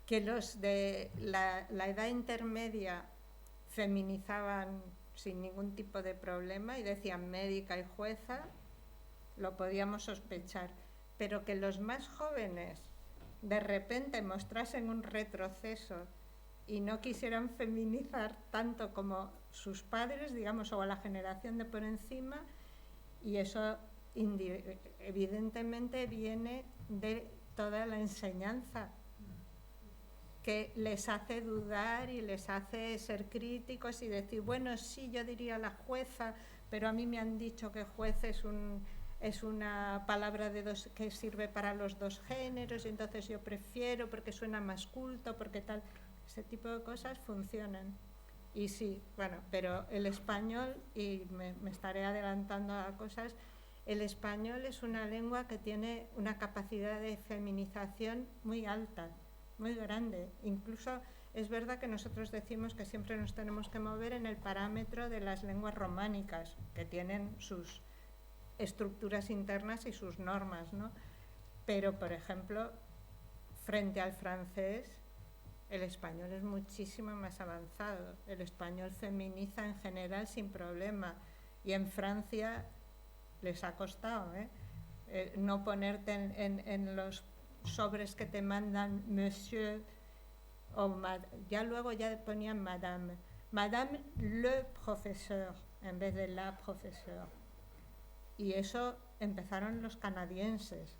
Que los de la edad intermedia feminizaban sin ningún tipo de problema y decían médica y jueza, lo podíamos sospechar, pero que los más jóvenes de repente mostrasen un retroceso y no quisieran feminizar tanto como sus padres, digamos, o a la generación de por encima, y eso evidentemente viene de toda la enseñanza, que les hace dudar y les hace ser críticos y decir, bueno, sí, yo diría la jueza, pero a mí me han dicho que juez es una palabra que sirve para los dos géneros, y entonces yo prefiero porque suena más culto, porque tal. Ese tipo de cosas funcionan. Y sí, bueno, pero el español, y me estaré adelantando a cosas, el español es una lengua que tiene una capacidad de feminización muy alta, muy grande. Incluso es verdad que nosotros decimos que siempre nos tenemos que mover en el parámetro de las lenguas románicas, que tienen sus estructuras internas y sus normas, ¿no? Pero, por ejemplo, frente al francés, el español es muchísimo más avanzado. El español feminiza en general sin problema. Y en Francia les ha costado, no ponerte en los sobres que te mandan monsieur o ya luego ya ponían madame. Madame le professeur en vez de la professeure. Y eso empezaron los canadienses.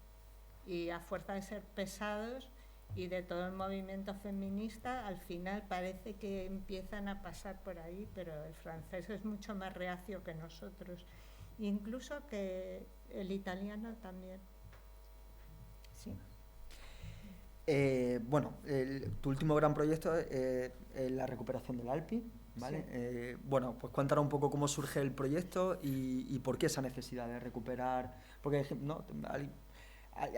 Y a fuerza de ser pesados y de todo el movimiento feminista, al final parece que empiezan a pasar por ahí, pero el francés es mucho más reacio que nosotros, incluso que el italiano también. Sí. Bueno, tu último gran proyecto es la recuperación del Alpi, ¿vale? Sí. Bueno, pues cuéntanos un poco cómo surge el proyecto y por qué esa necesidad de recuperar, porque no,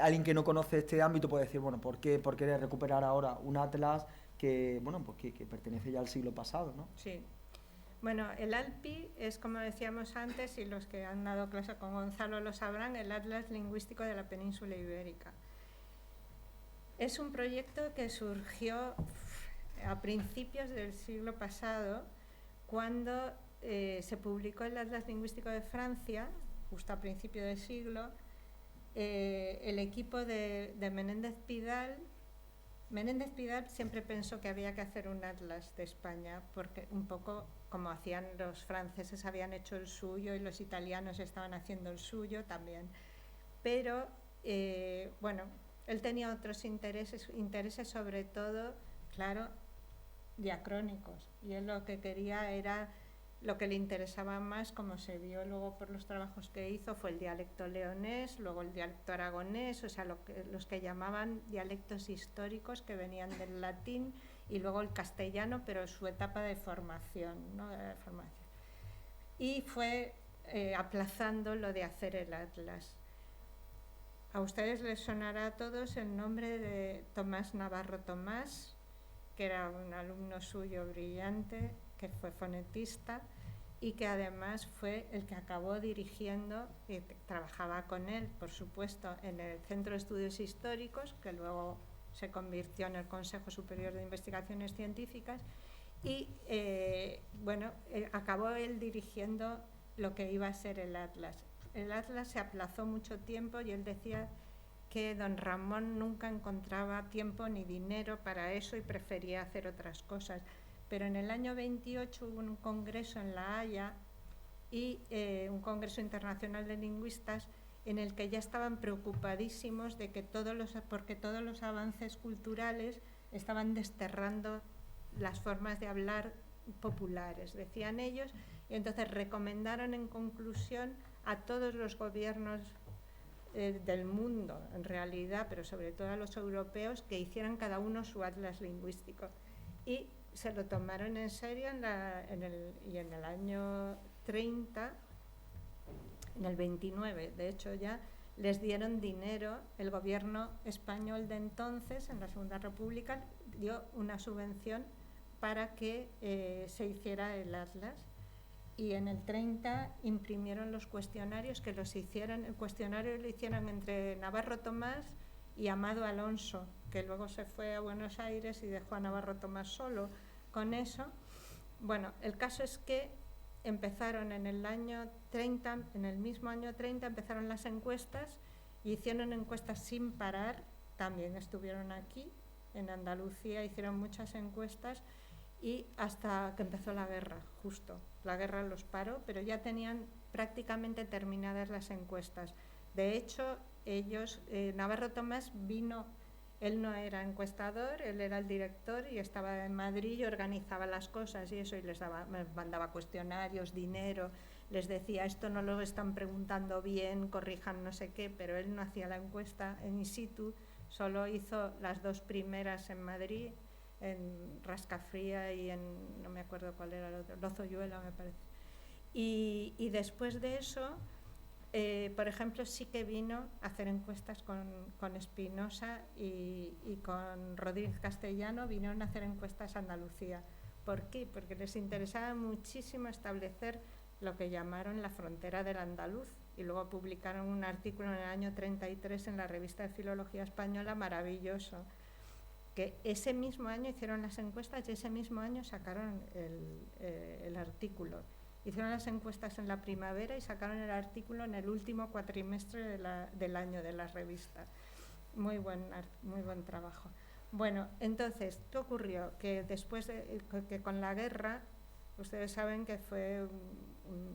alguien que no conoce este ámbito puede decir, bueno, ¿por qué recuperar ahora un atlas que, bueno, pues que pertenece ya al siglo pasado, ¿no? Sí. Bueno, el ALPI es, como decíamos antes, y los que han dado clase con Gonzalo lo sabrán, el Atlas Lingüístico de la Península Ibérica. Es un proyecto que surgió a principios del siglo pasado, cuando se publicó el Atlas Lingüístico de Francia, justo a principio del siglo. El equipo de Menéndez Pidal siempre pensó que había que hacer un atlas de España, porque un poco como hacían los franceses, habían hecho el suyo y los italianos estaban haciendo el suyo también. Pero, bueno, él tenía otros intereses sobre todo, claro, diacrónicos, y él lo que quería era, lo que le interesaba más, como se vio luego por los trabajos que hizo, fue el dialecto leonés, luego el dialecto aragonés, o sea, los que llamaban dialectos históricos, que venían del latín, y luego el castellano, pero su etapa de formación, ¿no? Y fue aplazando lo de hacer el atlas. A ustedes les sonará a todos el nombre de Tomás Navarro Tomás, que era un alumno suyo brillante, que fue fonetista y que además fue el que acabó dirigiendo, y trabajaba con él, por supuesto, en el Centro de Estudios Históricos, que luego se convirtió en el Consejo Superior de Investigaciones Científicas, y bueno, acabó él dirigiendo lo que iba a ser el atlas. El atlas se aplazó mucho tiempo y él decía que don Ramón nunca encontraba tiempo ni dinero para eso y prefería hacer otras cosas. Pero en el año 28 hubo un congreso en La Haya y un congreso internacional de lingüistas en el que ya estaban preocupadísimos de que porque todos los avances culturales estaban desterrando las formas de hablar populares, decían ellos, y entonces recomendaron en conclusión a todos los gobiernos del mundo, en realidad, pero sobre todo a los europeos, que hicieran cada uno su atlas lingüístico. Y se lo tomaron en serio y en el año 30, en el 29, de hecho ya les dieron dinero, el gobierno español de entonces, en la Segunda República, dio una subvención para que se hiciera el atlas. Y en el 30 imprimieron los cuestionarios que los hicieron, el cuestionario lo hicieron entre Navarro Tomás y Amado Alonso, que luego se fue a Buenos Aires y dejó a Navarro Tomás solo con eso. Bueno, el caso es que empezaron en el año 30, en el mismo año 30 empezaron las encuestas y hicieron encuestas sin parar, también estuvieron aquí en Andalucía, hicieron muchas encuestas y hasta que empezó la guerra, justo. La guerra los paró, pero ya tenían prácticamente terminadas las encuestas. De hecho, ellos, Navarro Tomás vino, él no era encuestador, él era el director y estaba en Madrid y organizaba las cosas y eso, y les mandaba cuestionarios, dinero, les decía, esto no lo están preguntando bien, corrijan no sé qué, pero él no hacía la encuesta in situ, solo hizo las 2 primeras en Madrid, en Rascafría y en, no me acuerdo cuál era el otro, Lozoyuela me parece. Y después de eso, por ejemplo, sí que vino a hacer encuestas con Espinosa y con Rodríguez Castellano, vinieron a hacer encuestas a Andalucía. ¿Por qué? Porque les interesaba muchísimo establecer lo que llamaron la frontera del andaluz y luego publicaron un artículo en el año 33 en la revista de Filología Española maravilloso, que ese mismo año hicieron las encuestas y ese mismo año sacaron el artículo. Hicieron las encuestas en la primavera y sacaron el artículo en el último cuatrimestre del año de la revista. Muy buen trabajo. Bueno, entonces, ¿qué ocurrió? Que después que con la guerra, ustedes saben que fue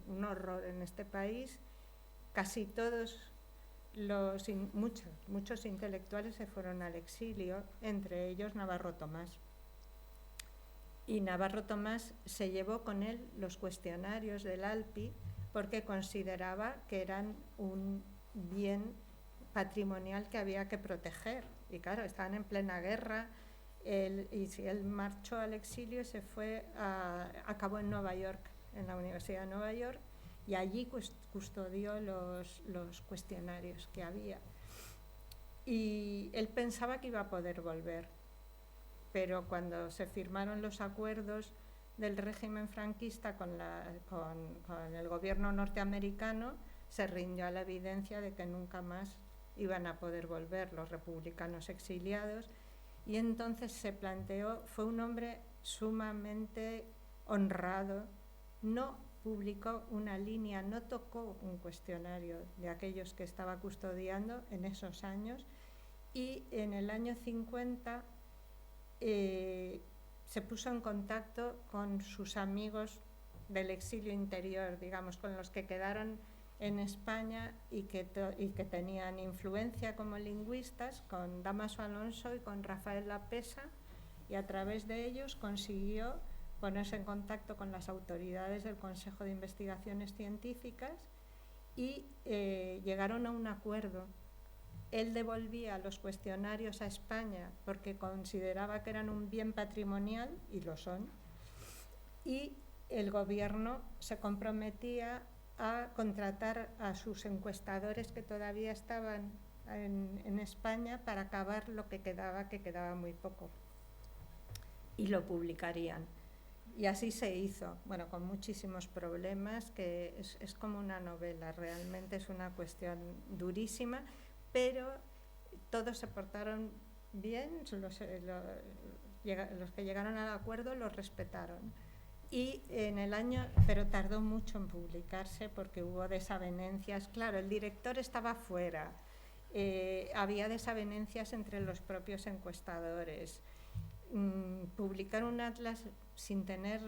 un horror en este país, casi todos muchos intelectuales se fueron al exilio, entre ellos Navarro Tomás. Y Navarro Tomás se llevó con él los cuestionarios del ALPI porque consideraba que eran un bien patrimonial que había que proteger. Y claro, estaban en plena guerra, él marchó al exilio y se fue, acabó en Nueva York, en la Universidad de Nueva York, y allí custodió los cuestionarios que había. Y él pensaba que iba a poder volver, pero cuando se firmaron los acuerdos del régimen franquista con el gobierno norteamericano, se rindió a la evidencia de que nunca más iban a poder volver los republicanos exiliados, y entonces se planteó, fue un hombre sumamente honrado, no publicó una línea, no tocó un cuestionario de aquellos que estaba custodiando en esos años, y en el año 50 se puso en contacto con sus amigos del exilio interior, digamos, con los que quedaron en España y que tenían influencia como lingüistas, con Dámaso Alonso y con Rafael Lapesa, y a través de ellos consiguió ponerse en contacto con las autoridades del Consejo de Investigaciones Científicas y llegaron a un acuerdo. Él devolvía los cuestionarios a España porque consideraba que eran un bien patrimonial, y lo son, y el gobierno se comprometía a contratar a sus encuestadores que todavía estaban en España para acabar lo que quedaba muy poco, y lo publicarían. Y así se hizo, bueno, con muchísimos problemas, que es como una novela, realmente es una cuestión durísima, pero todos se portaron bien, los que llegaron al acuerdo los respetaron. Y pero tardó mucho en publicarse porque hubo desavenencias. Claro, el director estaba fuera había desavenencias entre los propios encuestadores. Publicar un atlas sin tener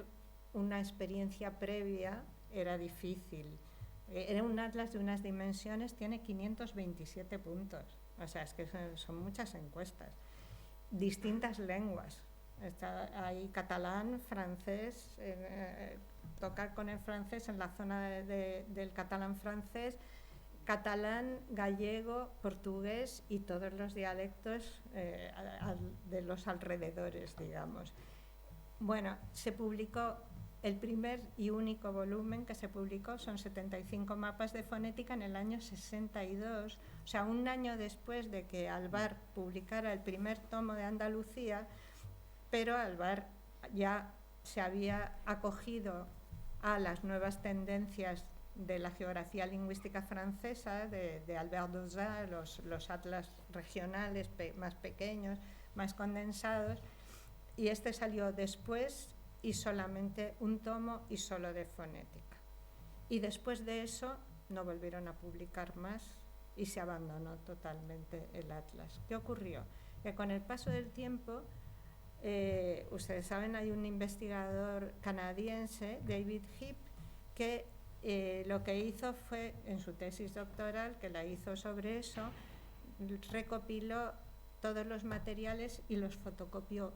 una experiencia previa era difícil. Era un atlas de unas dimensiones, tiene 527 puntos, o sea, es que son muchas encuestas. Distintas lenguas, hay catalán, francés, tocar con el francés en la zona del catalán francés, catalán, gallego, portugués y todos los dialectos de los alrededores, digamos. Bueno, se publicó el primer y único volumen que se publicó, son 75 mapas de fonética en el año 62, o sea, un año después de que Alvar publicara el primer tomo de Andalucía, pero Alvar ya se había acogido a las nuevas tendencias de la geografía lingüística francesa, de Albert Dauzat, los atlas regionales más pequeños, más condensados, y este salió después y solamente un tomo y solo de fonética. Y después de eso no volvieron a publicar más y se abandonó totalmente el atlas. ¿Qué ocurrió? Que con el paso del tiempo, ustedes saben, hay un investigador canadiense, David Heap, que lo que hizo fue, en su tesis doctoral, que la hizo sobre eso, recopiló todos los materiales y los fotocopió.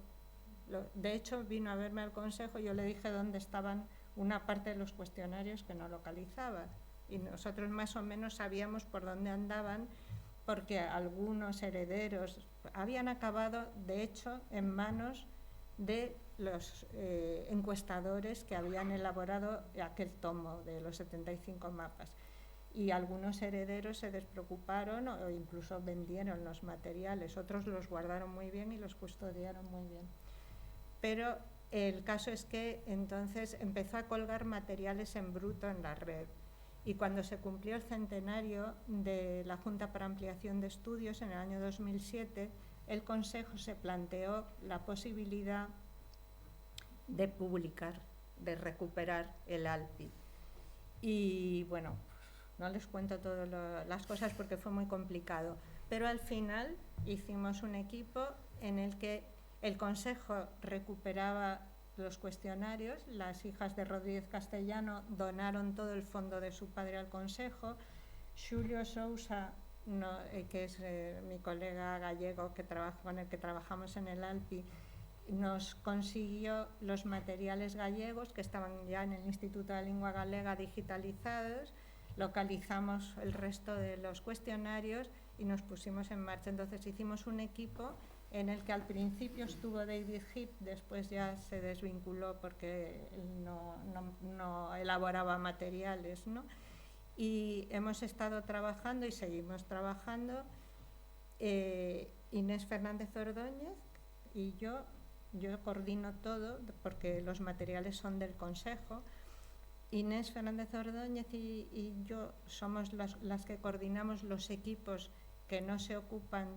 De hecho, vino a verme al consejo y yo le dije dónde estaban una parte de los cuestionarios que no localizaba. Y nosotros más o menos sabíamos por dónde andaban, porque algunos herederos habían acabado, de hecho, en manos de los encuestadores que habían elaborado aquel tomo de los 75 mapas. Y algunos herederos se despreocuparon o incluso vendieron los materiales, otros los guardaron muy bien y los custodiaron muy bien. Pero el caso es que entonces empezó a colgar materiales en bruto en la red. Y cuando se cumplió el centenario de la Junta para Ampliación de Estudios, en el año 2007, el Consejo se planteó la posibilidad de publicar, de recuperar el ALPI. Y bueno, no les cuento todas las cosas porque fue muy complicado, pero al final hicimos un equipo en el que el Consejo recuperaba los cuestionarios, las hijas de Rodríguez Castellano donaron todo el fondo de su padre al Consejo, Xulio Sousa, que es mi colega gallego con el que trabajamos en el ALPI, nos consiguió los materiales gallegos que estaban ya en el Instituto de Lengua Galega digitalizados, localizamos el resto de los cuestionarios y nos pusimos en marcha. Entonces hicimos un equipo en el que al principio estuvo David Heap, después ya se desvinculó porque no elaboraba materiales, ¿no? Y hemos estado trabajando y seguimos trabajando, Inés Fernández Ordóñez y yo coordino todo porque los materiales son del Consejo. Inés Fernández Ordóñez y yo somos las que coordinamos los equipos que no se ocupan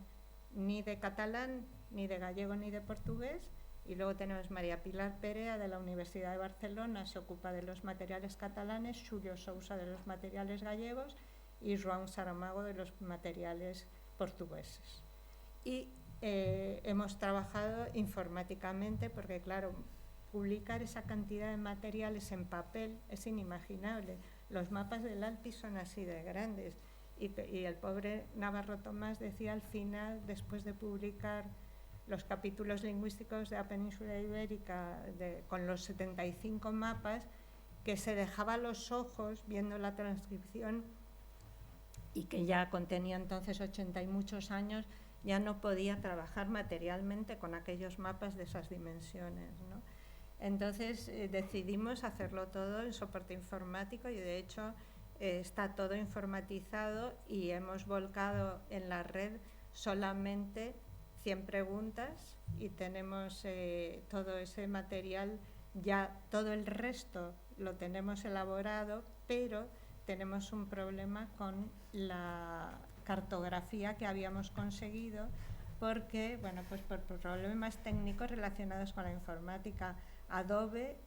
ni de catalán, ni de gallego, ni de portugués, y luego tenemos María Pilar Perea de la Universidad de Barcelona, se ocupa de los materiales catalanes, Xulio Sousa de los materiales gallegos y João Saramago de los materiales portugueses. Y hemos trabajado informáticamente porque, claro, publicar esa cantidad de materiales en papel es inimaginable. Los mapas del ALPI son así de grandes. Y el pobre Navarro Tomás decía al final, después de publicar los capítulos lingüísticos de la península ibérica con los 75 mapas, que se dejaba los ojos viendo la transcripción y que ya contenía entonces 80 y muchos años, ya no podía trabajar materialmente con aquellos mapas de esas dimensiones, ¿no? Entonces decidimos hacerlo todo en soporte informático y de hecho está todo informatizado y hemos volcado en la red solamente 100 preguntas y tenemos todo ese material, ya todo el resto lo tenemos elaborado, pero tenemos un problema con la cartografía que habíamos conseguido porque, bueno, pues por problemas técnicos relacionados con la informática, Adobe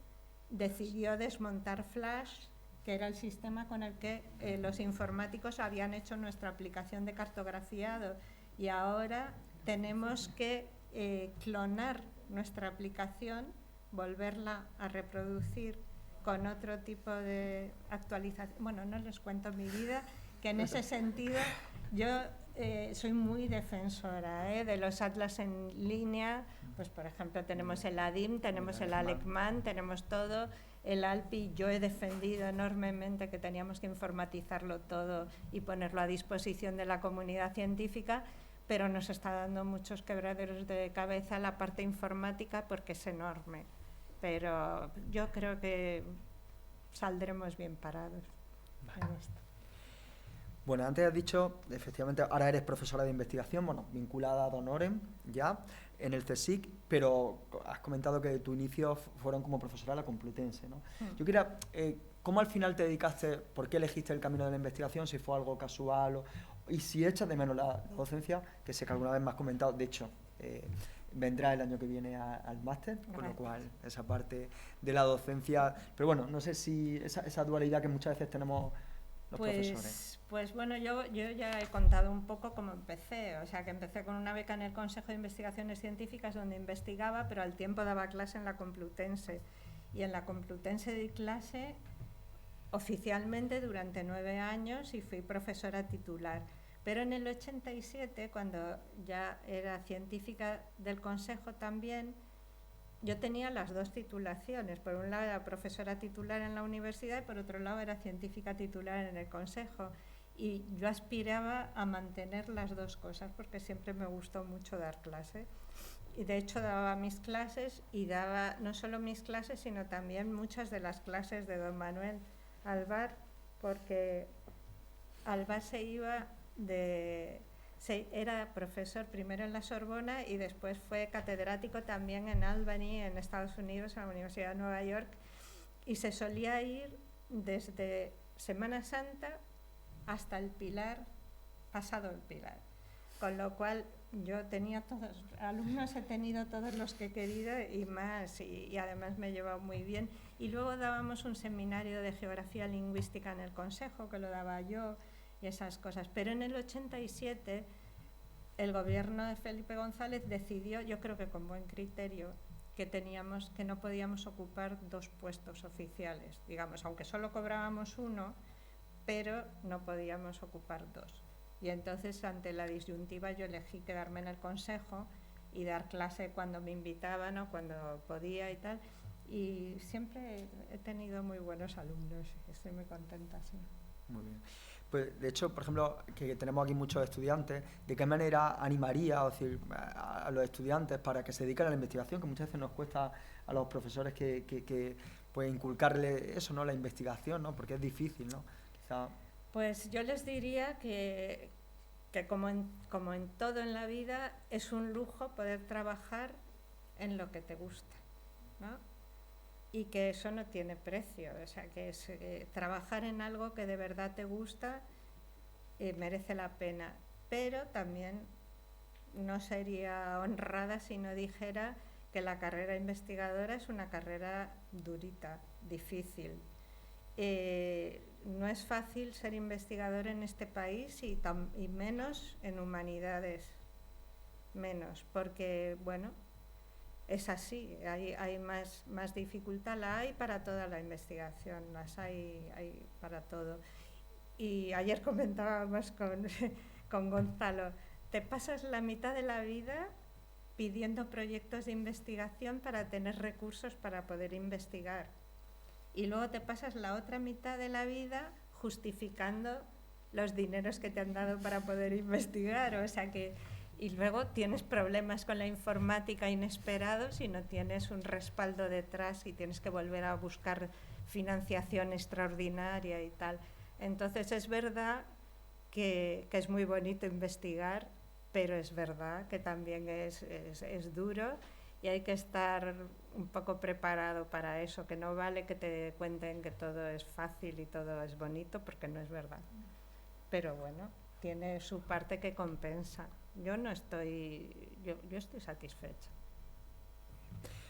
decidió desmontar Flash que era el sistema con el que los informáticos habían hecho nuestra aplicación de cartografiado, y ahora tenemos que clonar nuestra aplicación, volverla a reproducir con otro tipo de actualización. Bueno, no les cuento mi vida, que en ese sentido yo soy muy defensora de los atlas en línea. Pues por ejemplo tenemos el ADIM, tenemos el ALECMAN, tenemos todo, el ALPI. Yo he defendido enormemente que teníamos que informatizarlo todo y ponerlo a disposición de la comunidad científica, pero nos está dando muchos quebraderos de cabeza la parte informática porque es enorme. Pero yo creo que saldremos bien parados en esto. Bueno, antes has dicho, efectivamente, ahora eres profesora de investigación, bueno, vinculada a Donorem, ya, en el CSIC, pero has comentado que tus inicios fueron como profesora de la Complutense, ¿no? Yo quería, ¿cómo al final te dedicaste, por qué elegiste el camino de la investigación, si fue algo casual, y si echas de menos la docencia, que sé que alguna vez me has comentado, de hecho, vendrá el año que viene al máster, con lo cual esa parte de la docencia, pero bueno, no sé si esa dualidad que muchas veces tenemos los profesores. Pues bueno, yo ya he contado un poco cómo empecé, o sea que empecé con una beca en el Consejo de Investigaciones Científicas donde investigaba, pero al tiempo daba clase en la Complutense, y en la Complutense di clase oficialmente durante 9 años y fui profesora titular. Pero en el 87, cuando ya era científica del Consejo también, yo tenía las dos titulaciones. Por un lado era profesora titular en la universidad y por otro lado era científica titular en el Consejo. Y yo aspiraba a mantener las dos cosas porque siempre me gustó mucho dar clase. Y de hecho daba mis clases, y daba no solo mis clases, sino también muchas de las clases de don Manuel Alvar, porque Alvar era profesor primero en la Sorbona y después fue catedrático también en Albany, en Estados Unidos, en la Universidad de Nueva York, y se solía ir desde Semana Santa hasta el Pilar, pasado el Pilar. Con lo cual yo tenía todos, alumnos he tenido todos los que he querido y más, y además me he llevado muy bien. Y luego dábamos un seminario de geografía lingüística en el Consejo, que lo daba yo, y esas cosas. Pero en el 87 el gobierno de Felipe González decidió, yo creo que con buen criterio, que no podíamos ocupar 2 puestos oficiales, digamos, aunque solo cobrábamos 1, pero no podíamos ocupar 2. Y entonces, ante la disyuntiva, yo elegí quedarme en el Consejo y dar clase cuando me invitaban o cuando podía y tal. Y siempre he tenido muy buenos alumnos, estoy muy contenta, sí. Muy bien. Pues, de hecho, por ejemplo, que tenemos aquí muchos estudiantes, ¿de qué manera animaría a los estudiantes para que se dediquen a la investigación? Que muchas veces nos cuesta a los profesores que pues, inculcarle eso, ¿no? La investigación, ¿no? Porque es difícil, ¿no? Quizá... Pues yo les diría que como en todo en la vida, es un lujo poder trabajar en lo que te gusta, ¿no? Y que eso no tiene precio, o sea, que es, trabajar en algo que de verdad te gusta merece la pena, pero también no sería honrada si no dijera que la carrera investigadora es una carrera durita, difícil. No es fácil ser investigador en este país y menos en humanidades, menos, porque, bueno, es así, hay más dificultad, la hay para toda la investigación, las hay para todo. Y ayer comentábamos con Gonzalo, te pasas la mitad de la vida pidiendo proyectos de investigación para tener recursos para poder investigar. Y luego te pasas la otra mitad de la vida justificando los dineros que te han dado para poder investigar, o sea que... Y luego tienes problemas con la informática inesperados y no tienes un respaldo detrás y tienes que volver a buscar financiación extraordinaria y tal. Entonces es verdad que es muy bonito investigar, pero es verdad que también es duro y hay que estar un poco preparado para eso, que no vale que te cuenten que todo es fácil y todo es bonito, porque no es verdad. Pero bueno, tiene su parte que compensa. Yo estoy satisfecha.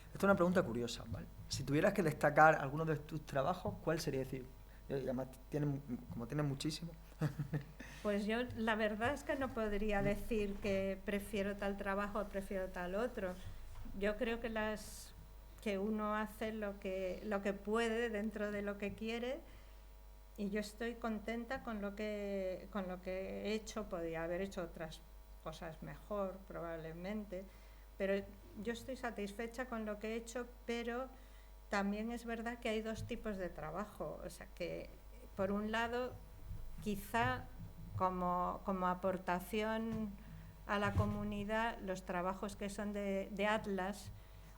Esta es una pregunta curiosa, ¿vale? Si tuvieras que destacar alguno de tus trabajos, ¿cuál sería? Es decir, Y además como tienen muchísimo. Pues yo la verdad es que no podría decir que prefiero tal trabajo o prefiero tal otro. Yo creo que uno hace lo que puede dentro de lo que quiere, y yo estoy contenta con lo que he hecho. Podría haber hecho otras cosas mejor probablemente, pero yo estoy satisfecha con lo que he hecho. Pero también es verdad que hay dos tipos de trabajo. O sea que, por un lado, quizá como aportación a la comunidad, los trabajos que son de atlas,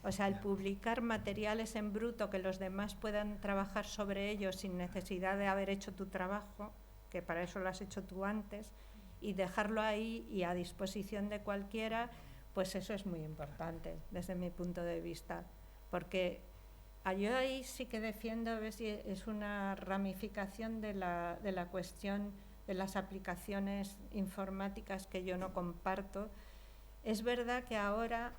o sea, el publicar materiales en bruto que los demás puedan trabajar sobre ellos sin necesidad de haber hecho tu trabajo, que para eso lo has hecho tú antes, y dejarlo ahí y a disposición de cualquiera, pues eso es muy importante desde mi punto de vista, porque yo ahí sí que defiendo, ves, es una ramificación de la cuestión de las aplicaciones informáticas que yo no comparto. Es verdad que ahora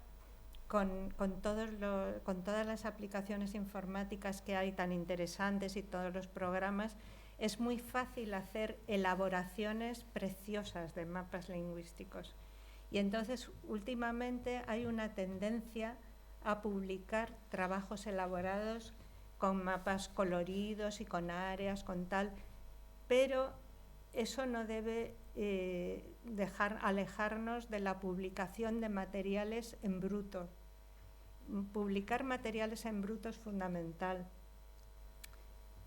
con todas las aplicaciones informáticas que hay tan interesantes y todos los programas, es muy fácil hacer elaboraciones preciosas de mapas lingüísticos. Y entonces, últimamente hay una tendencia a publicar trabajos elaborados con mapas coloridos y con áreas, con tal, pero eso no debe alejarnos de la publicación de materiales en bruto. Publicar materiales en bruto es fundamental,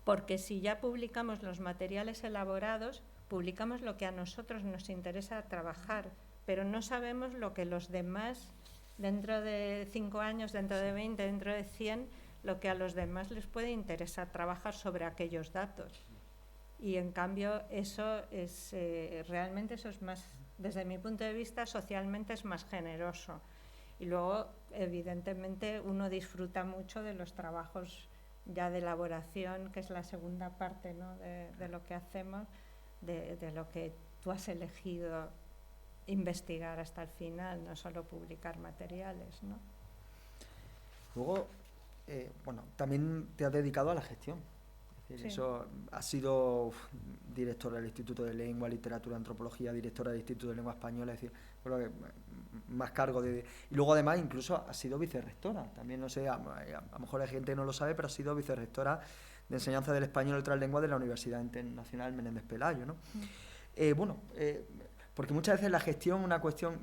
porque si ya publicamos los materiales elaborados, publicamos lo que a nosotros nos interesa trabajar, pero no sabemos lo que los demás, dentro de 5 años, dentro de 20, dentro de 100, lo que a los demás les puede interesar trabajar sobre aquellos datos. Y en cambio eso es realmente eso es más, desde mi punto de vista, socialmente es más generoso. Y luego, evidentemente, uno disfruta mucho de los trabajos ya de elaboración, que es la segunda parte, ¿no?, de lo que hacemos, de lo que tú has elegido investigar hasta el final, no solo publicar materiales, ¿no? Luego, también te has dedicado a la gestión. Es decir, Sí. Eso, has sido directora del Instituto de Lengua, Literatura, Antropología, directora del Instituto de Lengua Española, es decir, más cargo de... Y luego, además, incluso has sido vicerrectora. También, no sé, a lo mejor hay gente que no lo sabe, pero has sido vicerrectora de enseñanza del español y otras lenguas de la Universidad Internacional Menéndez Pelayo, ¿no? Porque muchas veces la gestión es una cuestión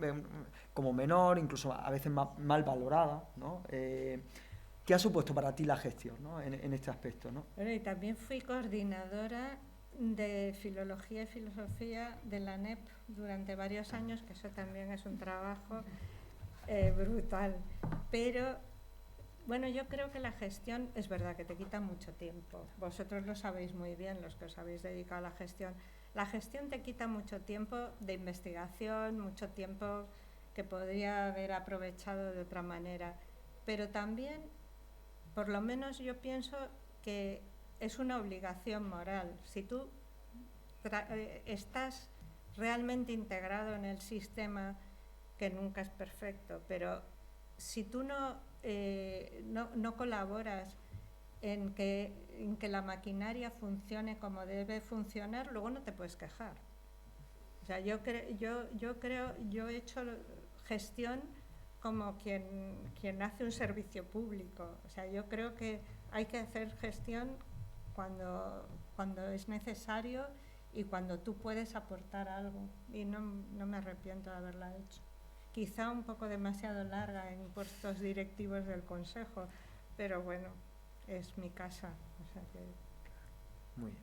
como menor, incluso a veces mal valorada, ¿no? ¿Qué ha supuesto para ti la gestión, ¿no?, en este aspecto, ¿no? Bueno, y también fui coordinadora de Filología y Filosofía de la ANEP durante varios años, que eso también es un trabajo brutal. Pero, bueno, yo creo que la gestión es verdad que te quita mucho tiempo. Vosotros lo sabéis muy bien, los que os habéis dedicado a la gestión. La gestión te quita mucho tiempo de investigación, mucho tiempo que podría haber aprovechado de otra manera. Pero también, por lo menos yo pienso que es una obligación moral. Si tú estás realmente integrado en el sistema, que nunca es perfecto, pero si tú no colaboras en que la maquinaria funcione como debe funcionar, luego no te puedes quejar. O sea, yo he hecho gestión como quien hace un servicio público. O sea, yo creo que hay que hacer gestión cuando es necesario y cuando tú puedes aportar algo. Y no me arrepiento de haberla hecho. Quizá un poco demasiado larga en puestos directivos del Consejo, pero bueno, es mi casa. O sea que... Muy bien.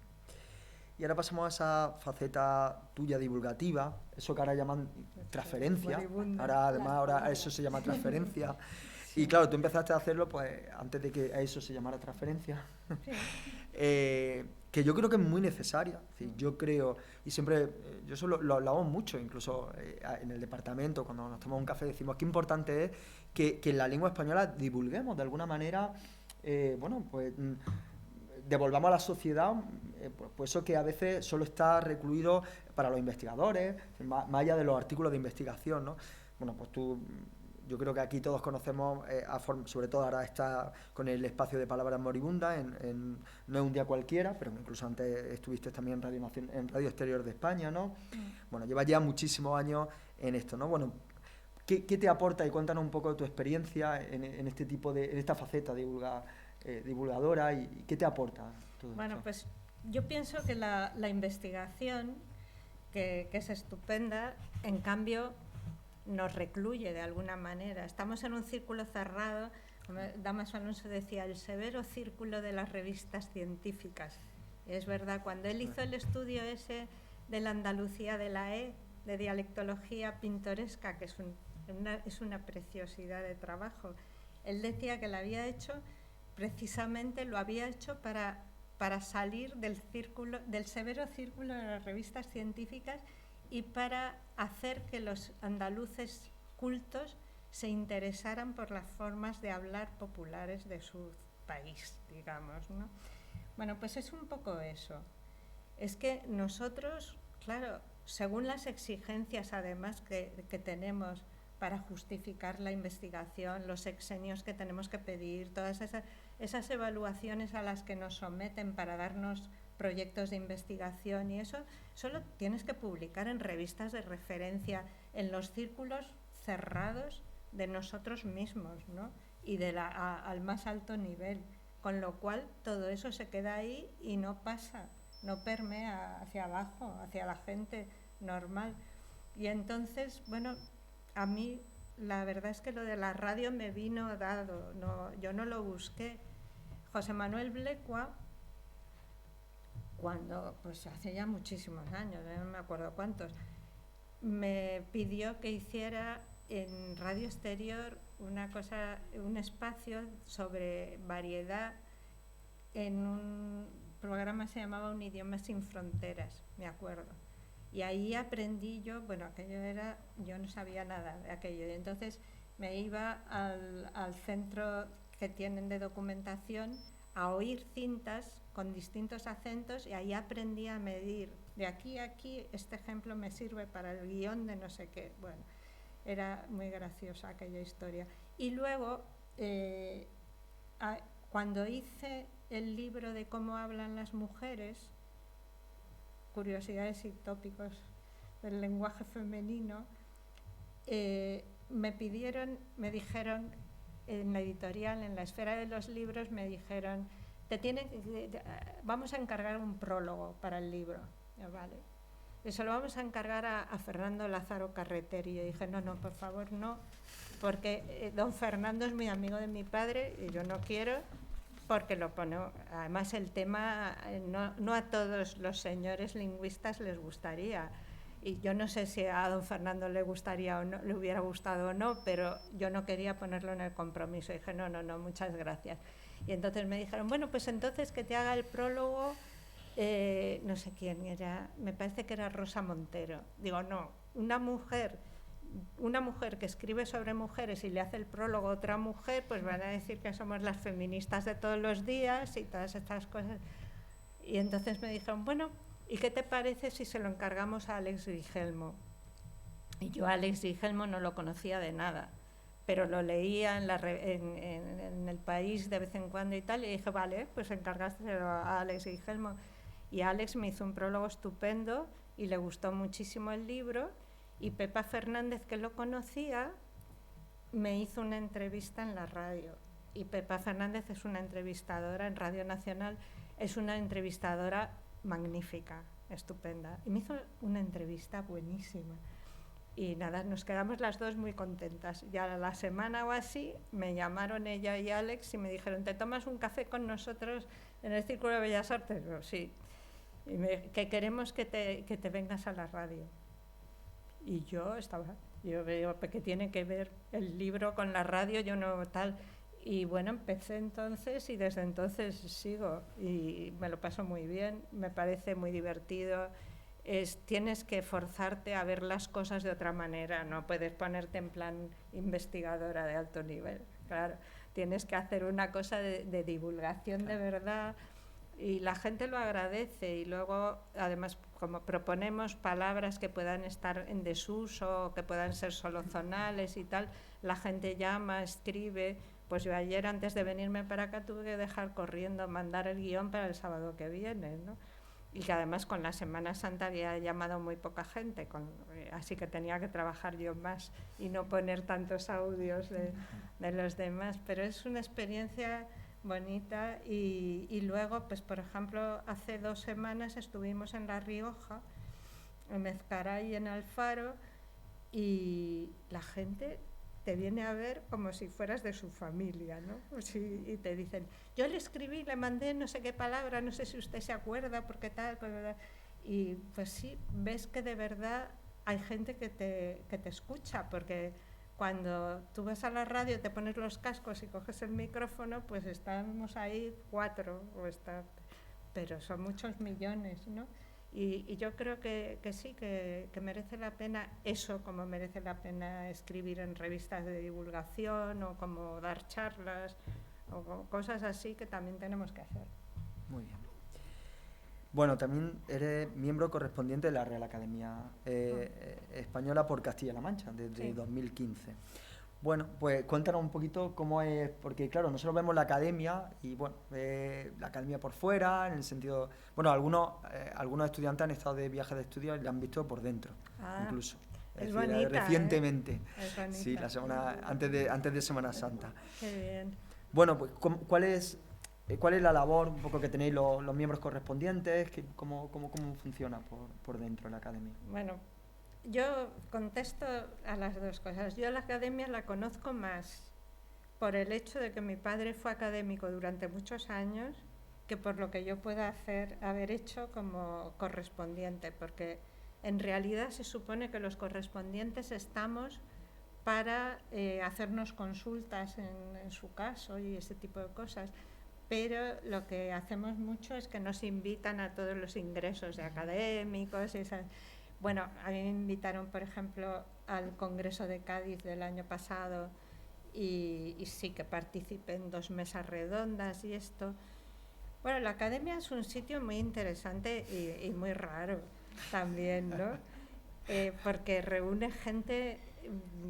Y ahora pasamos a esa faceta tuya divulgativa, eso que ahora llaman transferencia. Ahora eso se llama transferencia. Sí. Y claro, tú empezaste a hacerlo pues antes de que a eso se llamara transferencia. Sí. Que yo creo que es muy necesaria. Es decir, yo creo, y siempre, yo eso lo hablamos mucho, incluso en el departamento, cuando nos tomamos un café, decimos qué importante es que en la lengua española divulguemos de alguna manera, devolvamos a la sociedad pues eso que a veces solo está recluido para los investigadores, más allá de los artículos de investigación, ¿no? Bueno, pues yo creo que aquí todos conocemos, sobre todo ahora está con el espacio de Palabras Moribundas, no es un día cualquiera, pero incluso antes estuviste también en Radio Exterior de España, ¿no? Bueno, llevas ya muchísimos años en esto, ¿no? Bueno, ¿qué te aporta? Y cuéntanos un poco de tu experiencia en este tipo en esta faceta divulgadora, y qué te aporta todo Bueno, esto. pues yo pienso que la investigación, que es estupenda, en cambio nos recluye de alguna manera. Estamos en un círculo cerrado, como Damas Alonso decía, el severo círculo de las revistas científicas. Es verdad, cuando él hizo el estudio ese de la Andalucía de la de dialectología pintoresca, que es una preciosidad de trabajo, él decía que lo había hecho para salir del severo círculo de las revistas científicas y para hacer que los andaluces cultos se interesaran por las formas de hablar populares de su país, digamos, ¿no? Bueno, pues es un poco eso. Es que nosotros, claro, según las exigencias además que tenemos para justificar la investigación, los exenios que tenemos que pedir, todas esas evaluaciones a las que nos someten para darnos proyectos de investigación y eso, solo tienes que publicar en revistas de referencia, en los círculos cerrados de nosotros mismos, ¿no? Y al más alto nivel, con lo cual todo eso se queda ahí y no pasa, no permea hacia abajo, hacia la gente normal. Y entonces, bueno, a mí la verdad es que lo de la radio me vino dado, yo no lo busqué. José Manuel Blecua, cuando, pues hace ya muchísimos años, no me acuerdo cuántos, me pidió que hiciera en Radio Exterior un espacio sobre variedad en un programa que se llamaba Un idioma sin fronteras, me acuerdo. Y ahí aprendí yo, bueno, yo no sabía nada de aquello, y entonces me iba al centro que tienen de documentación a oír cintas con distintos acentos y ahí aprendí a medir. De aquí a aquí, este ejemplo me sirve para el guión de no sé qué. Bueno, era muy graciosa aquella historia. Y luego, cuando hice el libro de cómo hablan las mujeres, curiosidades y tópicos del lenguaje femenino, me dijeron en la editorial, en la esfera de los libros, me dijeron, vamos a encargar un prólogo para el libro. Vale. Eso lo vamos a encargar a Fernando Lázaro Carreter. Y yo dije, no, por favor, no, porque don Fernando es muy amigo de mi padre y yo no quiero, porque lo pone. Además, el tema no a todos los señores lingüistas les gustaría. Y yo no sé si a don Fernando le gustaría o no, le hubiera gustado o no, pero yo no quería ponerlo en el compromiso. Y dije, no, muchas gracias. Y entonces me dijeron, bueno, pues entonces que te haga el prólogo, no sé quién era, me parece que era Rosa Montero. Digo, no, una mujer que escribe sobre mujeres y le hace el prólogo a otra mujer, pues van a decir que somos las feministas de todos los días y todas estas cosas. Y entonces me dijeron, bueno, ¿y qué te parece si se lo encargamos a Alex Guillermo? Y yo a Alex Guillermo no lo conocía de nada, pero lo leía en El País de vez en cuando y tal, y dije, vale, pues encargástelo a Alex Guillermo. Y Alex me hizo un prólogo estupendo y le gustó muchísimo el libro, y Pepa Fernández, que lo conocía, me hizo una entrevista en la radio. Y Pepa Fernández es una entrevistadora en Radio Nacional, es una entrevistadora magnífica, estupenda. Y me hizo una entrevista buenísima. Y nada, nos quedamos las dos muy contentas. Ya a la semana o así me llamaron ella y Alex y me dijeron, ¿te tomas un café con nosotros en el Círculo de Bellas Artes? Yo, sí. Y que queremos que te vengas a la radio. Y yo veo que tiene que ver el libro con la radio, yo no tal. Y bueno, empecé entonces y desde entonces sigo y me lo paso muy bien, me parece muy divertido. Tienes que forzarte a ver las cosas de otra manera, no puedes ponerte en plan investigadora de alto nivel, claro. Tienes que hacer una cosa de divulgación de verdad y la gente lo agradece, y luego además como proponemos palabras que puedan estar en desuso, que puedan ser solo zonales y tal, la gente llama, escribe. Pues yo ayer antes de venirme para acá tuve que dejar corriendo, mandar el guión para el sábado que viene, ¿no? Y que además con la Semana Santa había llamado muy poca gente, así que tenía que trabajar yo más y no poner tantos audios de los demás, pero es una experiencia bonita. Y luego, pues por ejemplo, hace 2 semanas estuvimos en La Rioja, en Ezcaray, en Alfaro, y la gente te viene a ver como si fueras de su familia, ¿no? Sí, y te dicen, yo le escribí, le mandé no sé qué palabra, no sé si usted se acuerda, porque tal, y pues sí, ves que de verdad hay gente que te escucha, porque cuando tú vas a la radio, te pones los cascos y coges el micrófono, pues estamos ahí 4, pero son muchos millones, ¿no? Y yo creo que sí, que merece la pena eso, como merece la pena escribir en revistas de divulgación o como dar charlas o cosas así que también tenemos que hacer. Muy bien. Bueno, también eres miembro correspondiente de la Real Academia Española por Castilla-La Mancha desde Sí. 2015. Bueno, pues cuéntanos un poquito cómo es, porque claro, nosotros vemos la academia y bueno, la academia por fuera, en el sentido, bueno, algunos estudiantes han estado de viaje de estudio y la han visto por dentro, incluso. Es decir, bonita, recientemente. Es bonita. Sí, antes de Semana Santa. Qué bien. Bueno, pues ¿cuál es la labor un poco que tenéis los miembros correspondientes? ¿Cómo funciona por dentro la academia? Bueno, yo contesto a las dos cosas. Yo la academia la conozco más por el hecho de que mi padre fue académico durante muchos años que por lo que yo pueda haber hecho como correspondiente, porque en realidad se supone que los correspondientes estamos para hacernos consultas en su caso y ese tipo de cosas. Pero lo que hacemos mucho es que nos invitan a todos los ingresos de académicos. Bueno, a mí me invitaron, por ejemplo, al Congreso de Cádiz del año pasado y sí que participé en 2 mesas redondas y esto. Bueno, la academia es un sitio muy interesante y muy raro también, ¿no? Porque reúne gente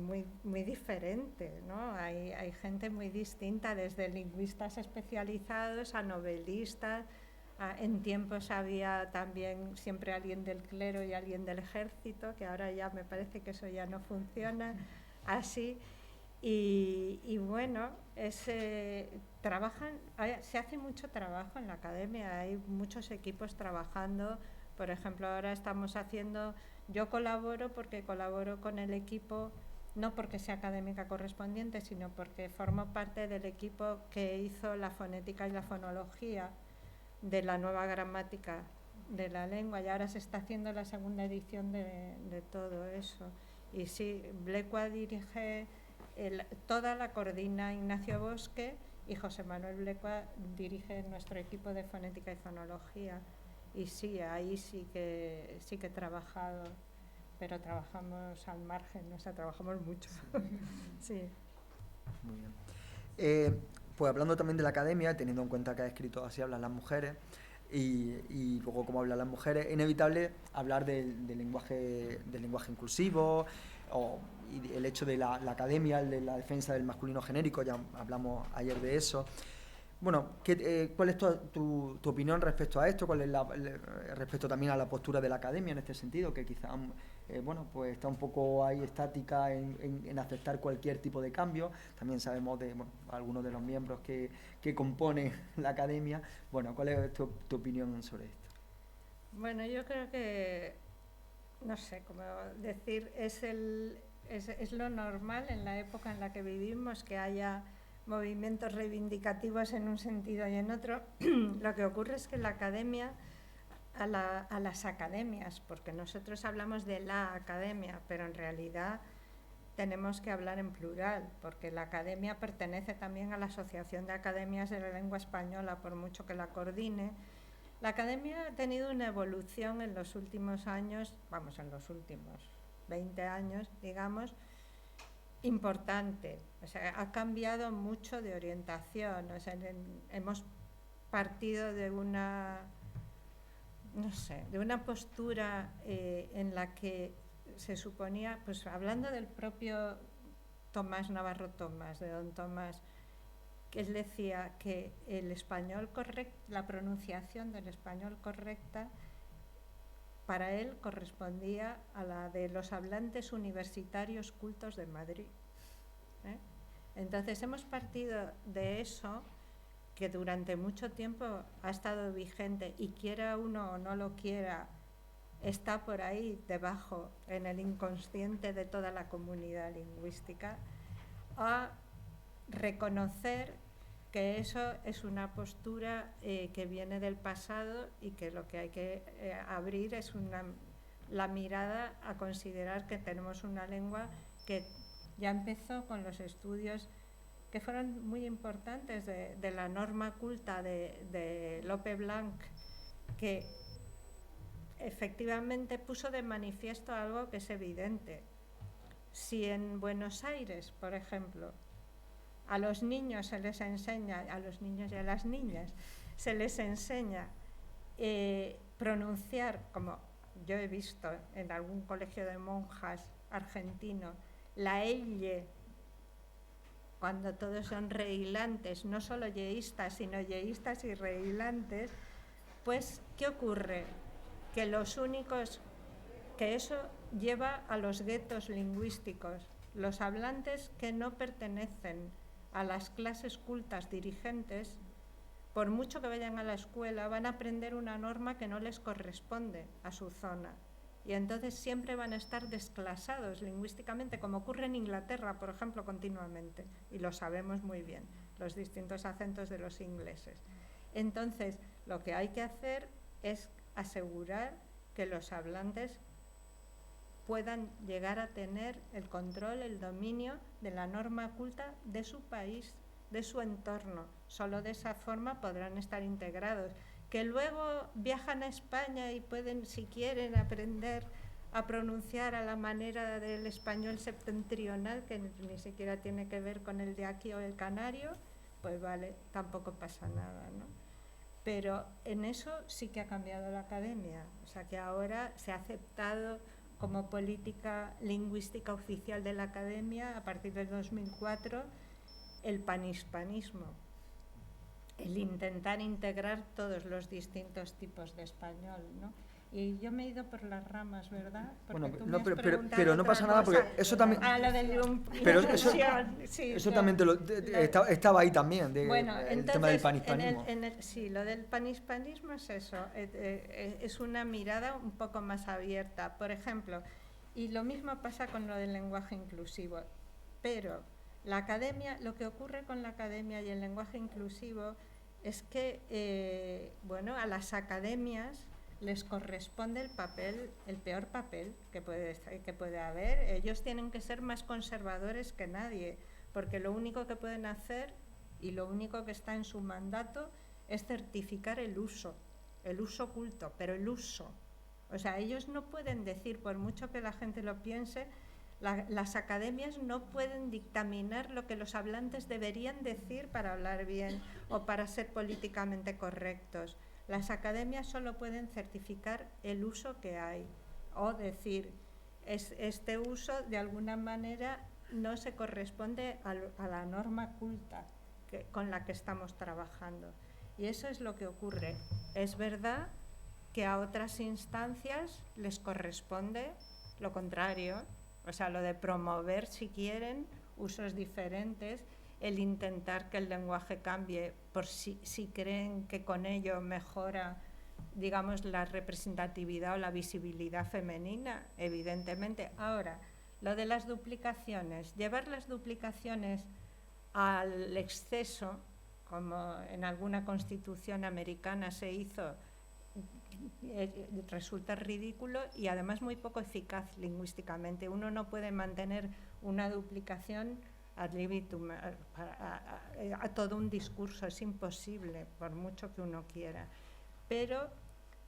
muy, muy diferente, ¿no? Hay gente muy distinta, desde lingüistas especializados a novelistas. En tiempos había también siempre alguien del clero y alguien del ejército, que ahora ya me parece que eso ya no funciona así. Y bueno, se hace mucho trabajo en la academia, hay muchos equipos trabajando. Por ejemplo, ahora yo colaboro porque colaboro con el equipo, no porque sea académica correspondiente, sino porque formo parte del equipo que hizo la fonética y la fonología de la nueva gramática de la lengua, y ahora se está haciendo la 2ª edición de todo eso. Y sí, Blecua dirige, toda la coordina Ignacio Bosque, y José Manuel Blecua dirige nuestro equipo de fonética y fonología. Y sí, ahí sí que he trabajado, pero trabajamos al margen, o sea, trabajamos mucho. Sí. Muy bien. Pues hablando también de la academia, teniendo en cuenta que ha escrito Así hablan las mujeres, y luego cómo hablan las mujeres, es inevitable hablar del lenguaje inclusivo, y el hecho de la academia, de la defensa del masculino genérico, ya hablamos ayer de eso. Bueno, ¿cuál es tu opinión respecto a esto? ¿Cuál es respecto también a la postura de la academia en este sentido? Que quizá pues está un poco ahí estática en aceptar cualquier tipo de cambio. También sabemos de algunos de los miembros que componen la academia. Bueno, ¿cuál es tu opinión sobre esto? Bueno, yo creo que, no sé cómo decir, es lo normal en la época en la que vivimos, que haya movimientos reivindicativos en un sentido y en otro. Lo que ocurre es que la academia, a las academias, porque nosotros hablamos de la academia, pero en realidad tenemos que hablar en plural, porque la academia pertenece también a la Asociación de Academias de la Lengua Española, por mucho que la coordine. La academia ha tenido una evolución en los últimos años, en los últimos 20 años, digamos, importante. O sea, ha cambiado mucho de orientación. O sea, hemos partido de una, no sé, de una postura en la que se suponía, pues hablando del propio Tomás Navarro Tomás, de don Tomás, que él decía que el español correcto, la pronunciación del español correcta, para él correspondía a la de los hablantes universitarios cultos de Madrid. Entonces hemos partido de eso, que durante mucho tiempo ha estado vigente y quiera uno o no lo quiera, está por ahí debajo en el inconsciente de toda la comunidad lingüística, a reconocer que eso es una postura que viene del pasado y que lo que hay que abrir es la mirada a considerar que tenemos una lengua que ya empezó con los estudios que fueron muy importantes de la norma culta de Lope Blanc, que efectivamente puso de manifiesto algo que es evidente. Si en Buenos Aires, por ejemplo, a los niños se les enseña, a los niños y a las niñas, se les enseña pronunciar, como yo he visto en algún colegio de monjas argentino, la elle, cuando todos son rehilantes, no solo yeístas, sino yeístas y rehilantes, pues, ¿qué ocurre? Que los únicos, que eso lleva a los guetos lingüísticos. Los hablantes que no pertenecen a las clases cultas dirigentes, por mucho que vayan a la escuela, van a aprender una norma que no les corresponde a su zona. Y entonces siempre van a estar desclasados lingüísticamente, como ocurre en Inglaterra, por ejemplo, continuamente. Y lo sabemos muy bien, los distintos acentos de los ingleses. Entonces, lo que hay que hacer es asegurar que los hablantes puedan llegar a tener el control, el dominio de la norma culta de su país, de su entorno. Solo de esa forma podrán estar integrados. Que luego viajan a España y pueden, si quieren, aprender a pronunciar a la manera del español septentrional, que ni siquiera tiene que ver con el de aquí o el canario, pues vale, tampoco pasa nada, ¿no? Pero en eso sí que ha cambiado la academia. O sea, que ahora se ha aceptado como política lingüística oficial de la academia, a partir del 2004, el panhispanismo, el intentar integrar todos los distintos tipos de español, ¿no? Y yo me he ido por las ramas, ¿verdad? Porque bueno, no, pero no pasa nada, porque eso también... Ah, lo del pero eso, sí, eso también estaba ahí también, bueno, el entonces, tema del panhispanismo. Sí, lo del panhispanismo es eso, es una mirada un poco más abierta, por ejemplo, y lo mismo pasa con lo del lenguaje inclusivo, pero la academia, lo que ocurre con la academia y el lenguaje inclusivo es que, bueno, a las academias les corresponde el peor papel que puede haber. Ellos tienen que ser más conservadores que nadie, porque lo único que pueden hacer y lo único que está en su mandato es certificar el uso culto, pero el uso. O sea, ellos no pueden decir, por mucho que la gente lo piense, las academias no pueden dictaminar lo que los hablantes deberían decir para hablar bien o para ser políticamente correctos. Las academias solo pueden certificar el uso que hay o decir, este uso de alguna manera no se corresponde a la norma culta con la que estamos trabajando. Y eso es lo que ocurre. Es verdad que a otras instancias les corresponde lo contrario, o sea, lo de promover, si quieren, usos diferentes, el intentar que el lenguaje cambie por si creen que con ello mejora, digamos, la representatividad o la visibilidad femenina, evidentemente. Ahora, lo de las duplicaciones, llevar las duplicaciones al exceso, como en alguna constitución americana se hizo, resulta ridículo y además muy poco eficaz lingüísticamente. Uno no puede mantener una duplicación ad libitum, a todo un discurso, es imposible, por mucho que uno quiera. Pero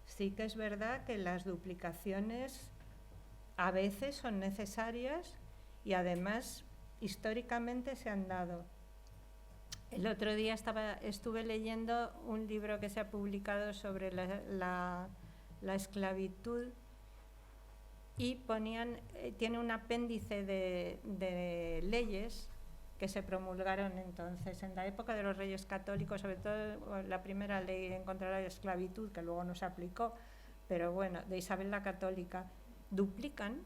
sí que es verdad que las duplicaciones a veces son necesarias y además históricamente se han dado. El otro día estuve leyendo un libro que se ha publicado sobre la esclavitud y tiene un apéndice de leyes que se promulgaron entonces en la época de los Reyes Católicos, sobre todo la primera ley en contra de la esclavitud, que luego no se aplicó, pero bueno, de Isabel la Católica, duplican,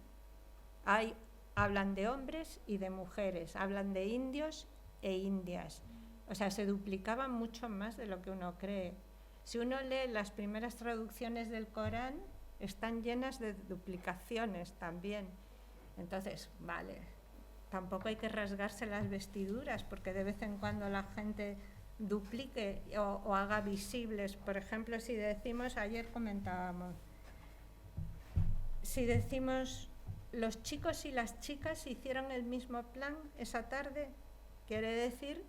hablan de hombres y de mujeres, hablan de indios e indias, o sea, se duplicaban mucho más de lo que uno cree. Si uno lee las primeras traducciones del Corán, están llenas de duplicaciones también. Entonces, vale, tampoco hay que rasgarse las vestiduras, porque de vez en cuando la gente duplique o haga visibles. Por ejemplo, si decimos, ayer comentábamos, si decimos los chicos y las chicas hicieron el mismo plan esa tarde, quiere decir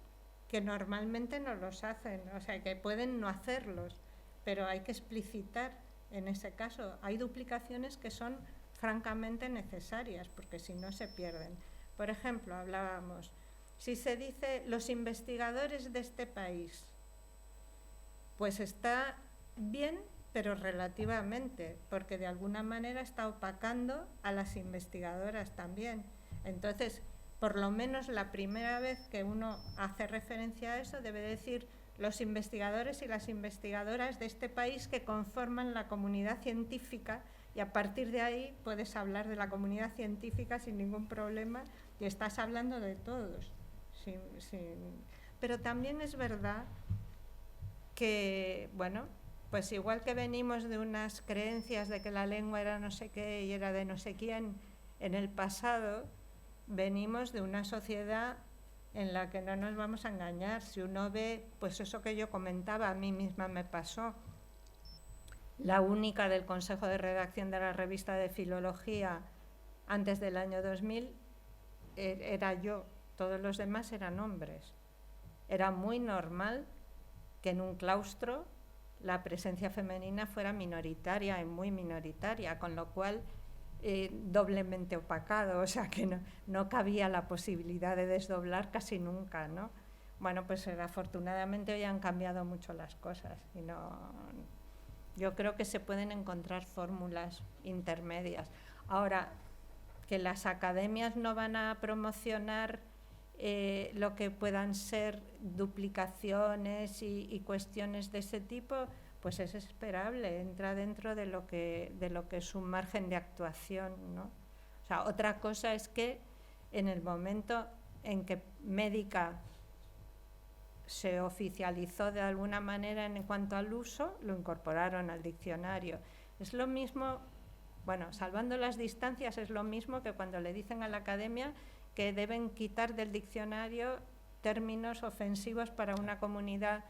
que normalmente no los hacen, o sea, que pueden no hacerlos, pero hay que explicitar. En ese caso, hay duplicaciones que son francamente necesarias, porque si no se pierden. Por ejemplo, hablábamos, si se dice los investigadores de este país, pues está bien, pero relativamente, porque de alguna manera está opacando a las investigadoras también. Entonces, por lo menos la primera vez que uno hace referencia a eso, debe decir los investigadores y las investigadoras de este país que conforman la comunidad científica, y a partir de ahí puedes hablar de la comunidad científica sin ningún problema y estás hablando de todos. Pero también es verdad que, bueno, pues igual que venimos de unas creencias de que la lengua era no sé qué y era de no sé quién en el pasado, venimos de una sociedad en la que no nos vamos a engañar. Si uno ve, pues eso que yo comentaba, a mí misma me pasó. La única del Consejo de Redacción de la revista de Filología antes del año 2000 era yo, todos los demás eran hombres. Era muy normal que en un claustro la presencia femenina fuera minoritaria, muy minoritaria, con lo cual doblemente opacado, o sea que no cabía la posibilidad de desdoblar casi nunca, ¿no? Bueno, pues afortunadamente hoy han cambiado mucho las cosas y yo creo que se pueden encontrar fórmulas intermedias. Ahora, que las academias no van a promocionar lo que puedan ser duplicaciones y cuestiones de ese tipo, pues es esperable, entra dentro de lo que es un margen de actuación, ¿no? O sea, otra cosa es que en el momento en que Médica se oficializó de alguna manera en cuanto al uso, lo incorporaron al diccionario. Es lo mismo, bueno, salvando las distancias, es lo mismo que cuando le dicen a la academia que deben quitar del diccionario términos ofensivos para una comunidad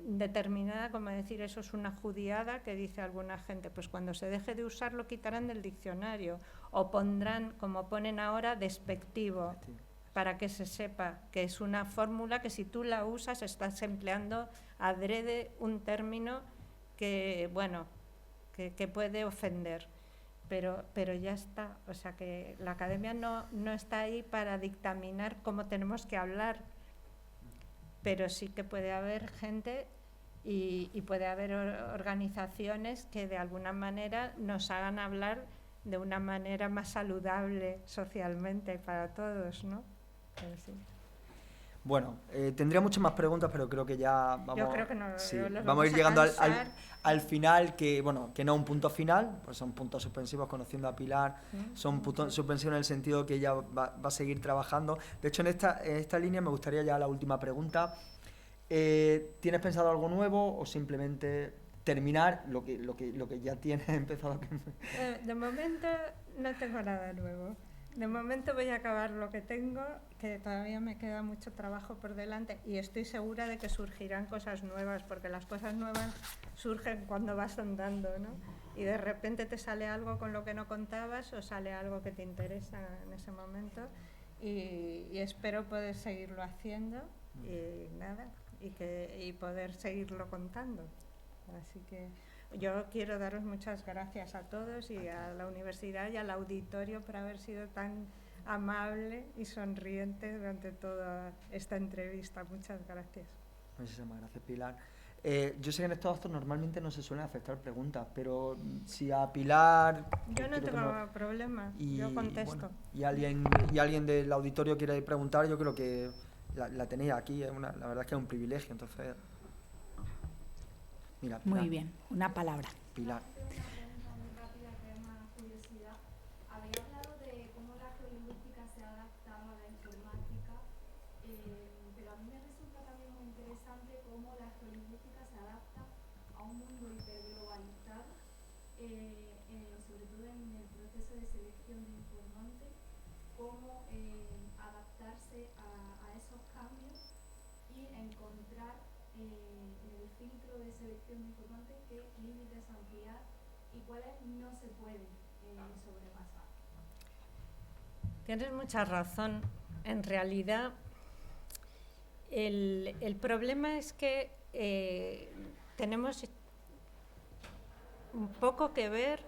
determinada, como decir eso es una judiada, que dice alguna gente, pues cuando se deje de usar lo quitarán del diccionario o pondrán, como ponen ahora, despectivo, para que se sepa que es una fórmula que si tú la usas estás empleando adrede un término que, bueno, que puede ofender, pero ya está. O sea que la academia no está ahí para dictaminar cómo tenemos que hablar, pero sí que puede haber gente y puede haber organizaciones que de alguna manera nos hagan hablar de una manera más saludable socialmente para todos, ¿no? Sí. Bueno, tendría muchas más preguntas, pero creo que ya vamos, yo creo que no, vamos a ir llegando al final, que bueno, que no un punto final, pues son puntos suspensivos, conociendo a Pilar, son puntos suspensivos en el sentido que ella va a seguir trabajando. De hecho, en esta línea me gustaría ya la última pregunta. ¿Tienes pensado algo nuevo o simplemente terminar lo que ya tienes empezado? De momento no tengo nada nuevo. De momento voy a acabar lo que tengo, que todavía me queda mucho trabajo por delante y estoy segura de que surgirán cosas nuevas, porque las cosas nuevas surgen cuando vas andando, ¿no? Y de repente te sale algo con lo que no contabas o sale algo que te interesa en ese momento y espero poder seguirlo haciendo y nada, y poder seguirlo contando. Así que yo quiero daros muchas gracias a todos y a la universidad y al auditorio por haber sido tan amable y sonriente durante toda esta entrevista. Muchas gracias. Muchísimas gracias, Pilar. Yo sé que en estos actos normalmente no se suelen aceptar preguntas, pero si a Pilar... Yo no tengo problema, yo contesto. Bueno, y alguien del auditorio quiere preguntar, yo creo que la tenéis aquí, la verdad es que es un privilegio, entonces... Mira, Pilar. Muy bien, una palabra. Pilar. Sobre todo en el proceso de selección de informantes, cómo adaptarse a esos cambios y encontrar en el filtro de selección de informantes qué límites ampliar y cuáles no se pueden sobrepasar. Tienes mucha razón. En realidad, el problema es que tenemos un poco que ver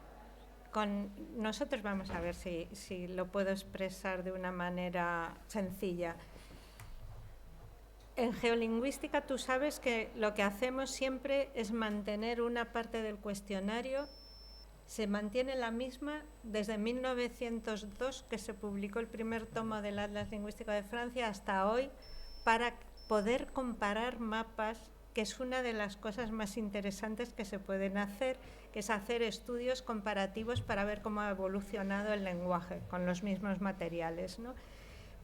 con... Nosotros vamos a ver si lo puedo expresar de una manera sencilla. En geolingüística tú sabes que lo que hacemos siempre es mantener una parte del cuestionario, se mantiene la misma desde 1902, que se publicó el primer tomo del Atlas Lingüístico de Francia, hasta hoy, para poder comparar mapas, que es una de las cosas más interesantes que se pueden hacer, que es hacer estudios comparativos para ver cómo ha evolucionado el lenguaje con los mismos materiales, ¿no?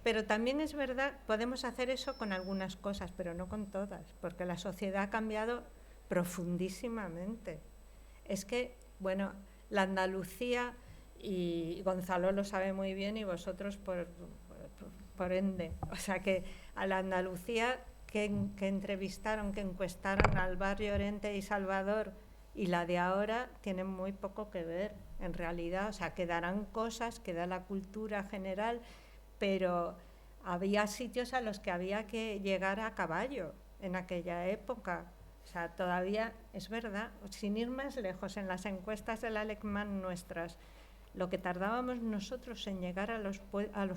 Pero también es verdad, podemos hacer eso con algunas cosas, pero no con todas, porque la sociedad ha cambiado profundísimamente. Es que, bueno, la Andalucía, y Gonzalo lo sabe muy bien y vosotros por ende, o sea que a la Andalucía que entrevistaron, que encuestaron al barrio Llorente y Salvador, y la de ahora tienen muy poco que ver, en realidad. O sea, quedarán cosas, queda la cultura general, pero había sitios a los que había que llegar a caballo en aquella época. O sea, todavía, es verdad, sin ir más lejos, en las encuestas del Alecmán nuestras, lo que tardábamos nosotros en llegar a los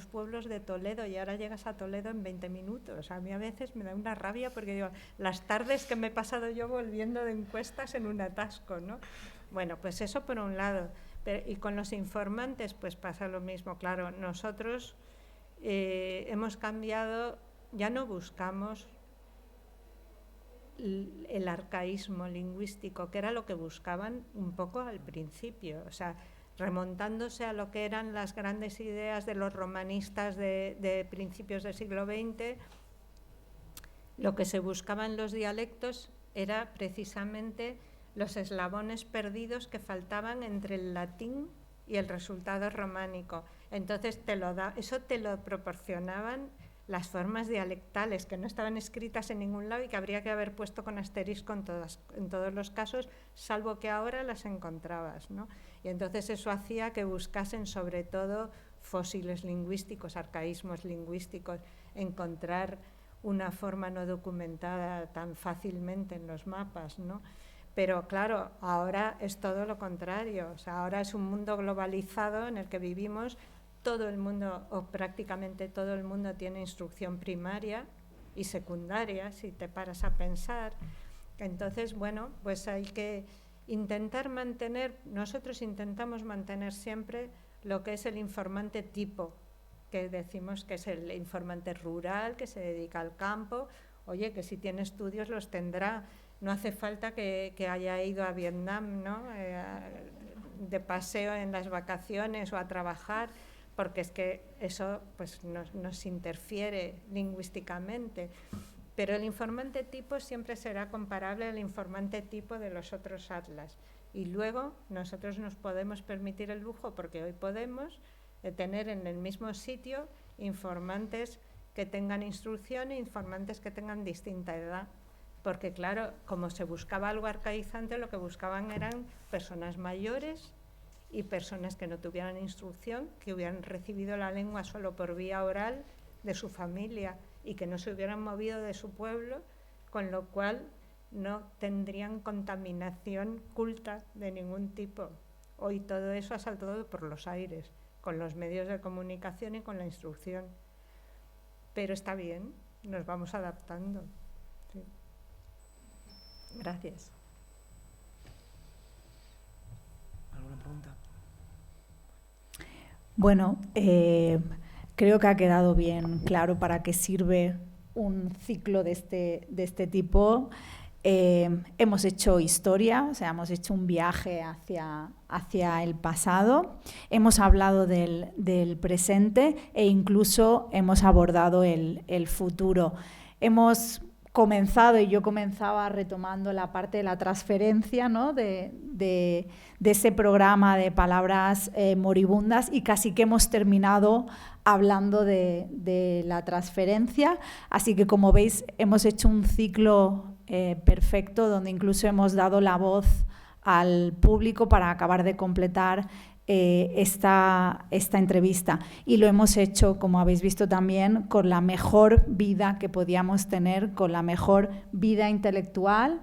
pueblos de Toledo, y ahora llegas a Toledo en 20 minutos. A mí a veces me da una rabia porque digo, las tardes que me he pasado yo volviendo de encuestas en un atasco, ¿no? Bueno, pues eso por un lado. Y con los informantes pues pasa lo mismo. Claro, nosotros hemos cambiado, ya no buscamos el arcaísmo lingüístico, que era lo que buscaban un poco al principio. O sea, remontándose a lo que eran las grandes ideas de los romanistas de principios del siglo XX, lo que se buscaba en los dialectos era precisamente los eslabones perdidos que faltaban entre el latín y el resultado románico. Entonces eso te lo proporcionaban las formas dialectales, que no estaban escritas en ningún lado y que habría que haber puesto con asterisco en todos los casos, salvo que ahora las encontrabas, ¿no? Y entonces eso hacía que buscasen sobre todo fósiles lingüísticos, arcaísmos lingüísticos, encontrar una forma no documentada tan fácilmente en los mapas, ¿no? Pero claro, ahora es todo lo contrario. O sea, ahora es un mundo globalizado en el que vivimos. Todo el mundo, o prácticamente todo el mundo, tiene instrucción primaria y secundaria, si te paras a pensar. Entonces, bueno, pues hay que intentar mantener, nosotros intentamos mantener siempre lo que es el informante tipo, que decimos que es el informante rural, que se dedica al campo. Oye, que si tiene estudios los tendrá, no hace falta que haya ido a Vietnam, ¿no? De paseo en las vacaciones o a trabajar, porque es que eso pues nos interfiere lingüísticamente. Pero el informante tipo siempre será comparable al informante tipo de los otros atlas. Y luego nosotros nos podemos permitir el lujo, porque hoy podemos, tener en el mismo sitio informantes que tengan instrucción e informantes que tengan distinta edad. Porque claro, como se buscaba algo arcaizante, lo que buscaban eran personas mayores y personas que no tuvieran instrucción, que hubieran recibido la lengua solo por vía oral de su familia y que no se hubieran movido de su pueblo, con lo cual no tendrían contaminación culta de ningún tipo. Hoy todo eso ha saltado por los aires, con los medios de comunicación y con la instrucción. Pero está bien, nos vamos adaptando. Sí. Gracias. ¿Alguna pregunta? Bueno, creo que ha quedado bien claro para qué sirve un ciclo de este tipo. Hemos hecho historia, o sea, hemos hecho un viaje hacia el pasado, hemos hablado del presente e incluso hemos abordado el futuro. Hemos comenzado, y yo comenzaba retomando la parte de la transferencia, ¿no?, de ese programa de palabras moribundas, y casi que hemos terminado hablando de la transferencia. Así que, como veis, hemos hecho un ciclo perfecto, donde incluso hemos dado la voz al público para acabar de completar esta entrevista, y lo hemos hecho, como habéis visto también, con la mejor vida que podíamos tener, con la mejor vida intelectual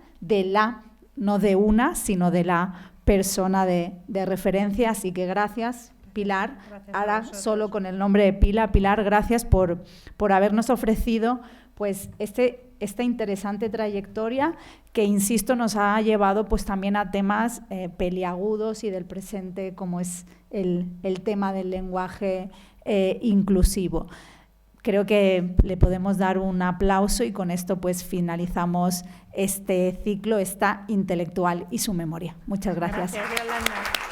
no de una, sino de la persona de referencia. Así que gracias, Pilar. Gracias. Ahora solo con el nombre de Pilar, gracias por habernos ofrecido pues esta interesante trayectoria que, insisto, nos ha llevado pues también a temas peliagudos y del presente, como es el tema del lenguaje inclusivo. Creo que le podemos dar un aplauso, y con esto pues finalizamos este ciclo, esta intelectual y su memoria. Muchas gracias. Gracias, Yolanda.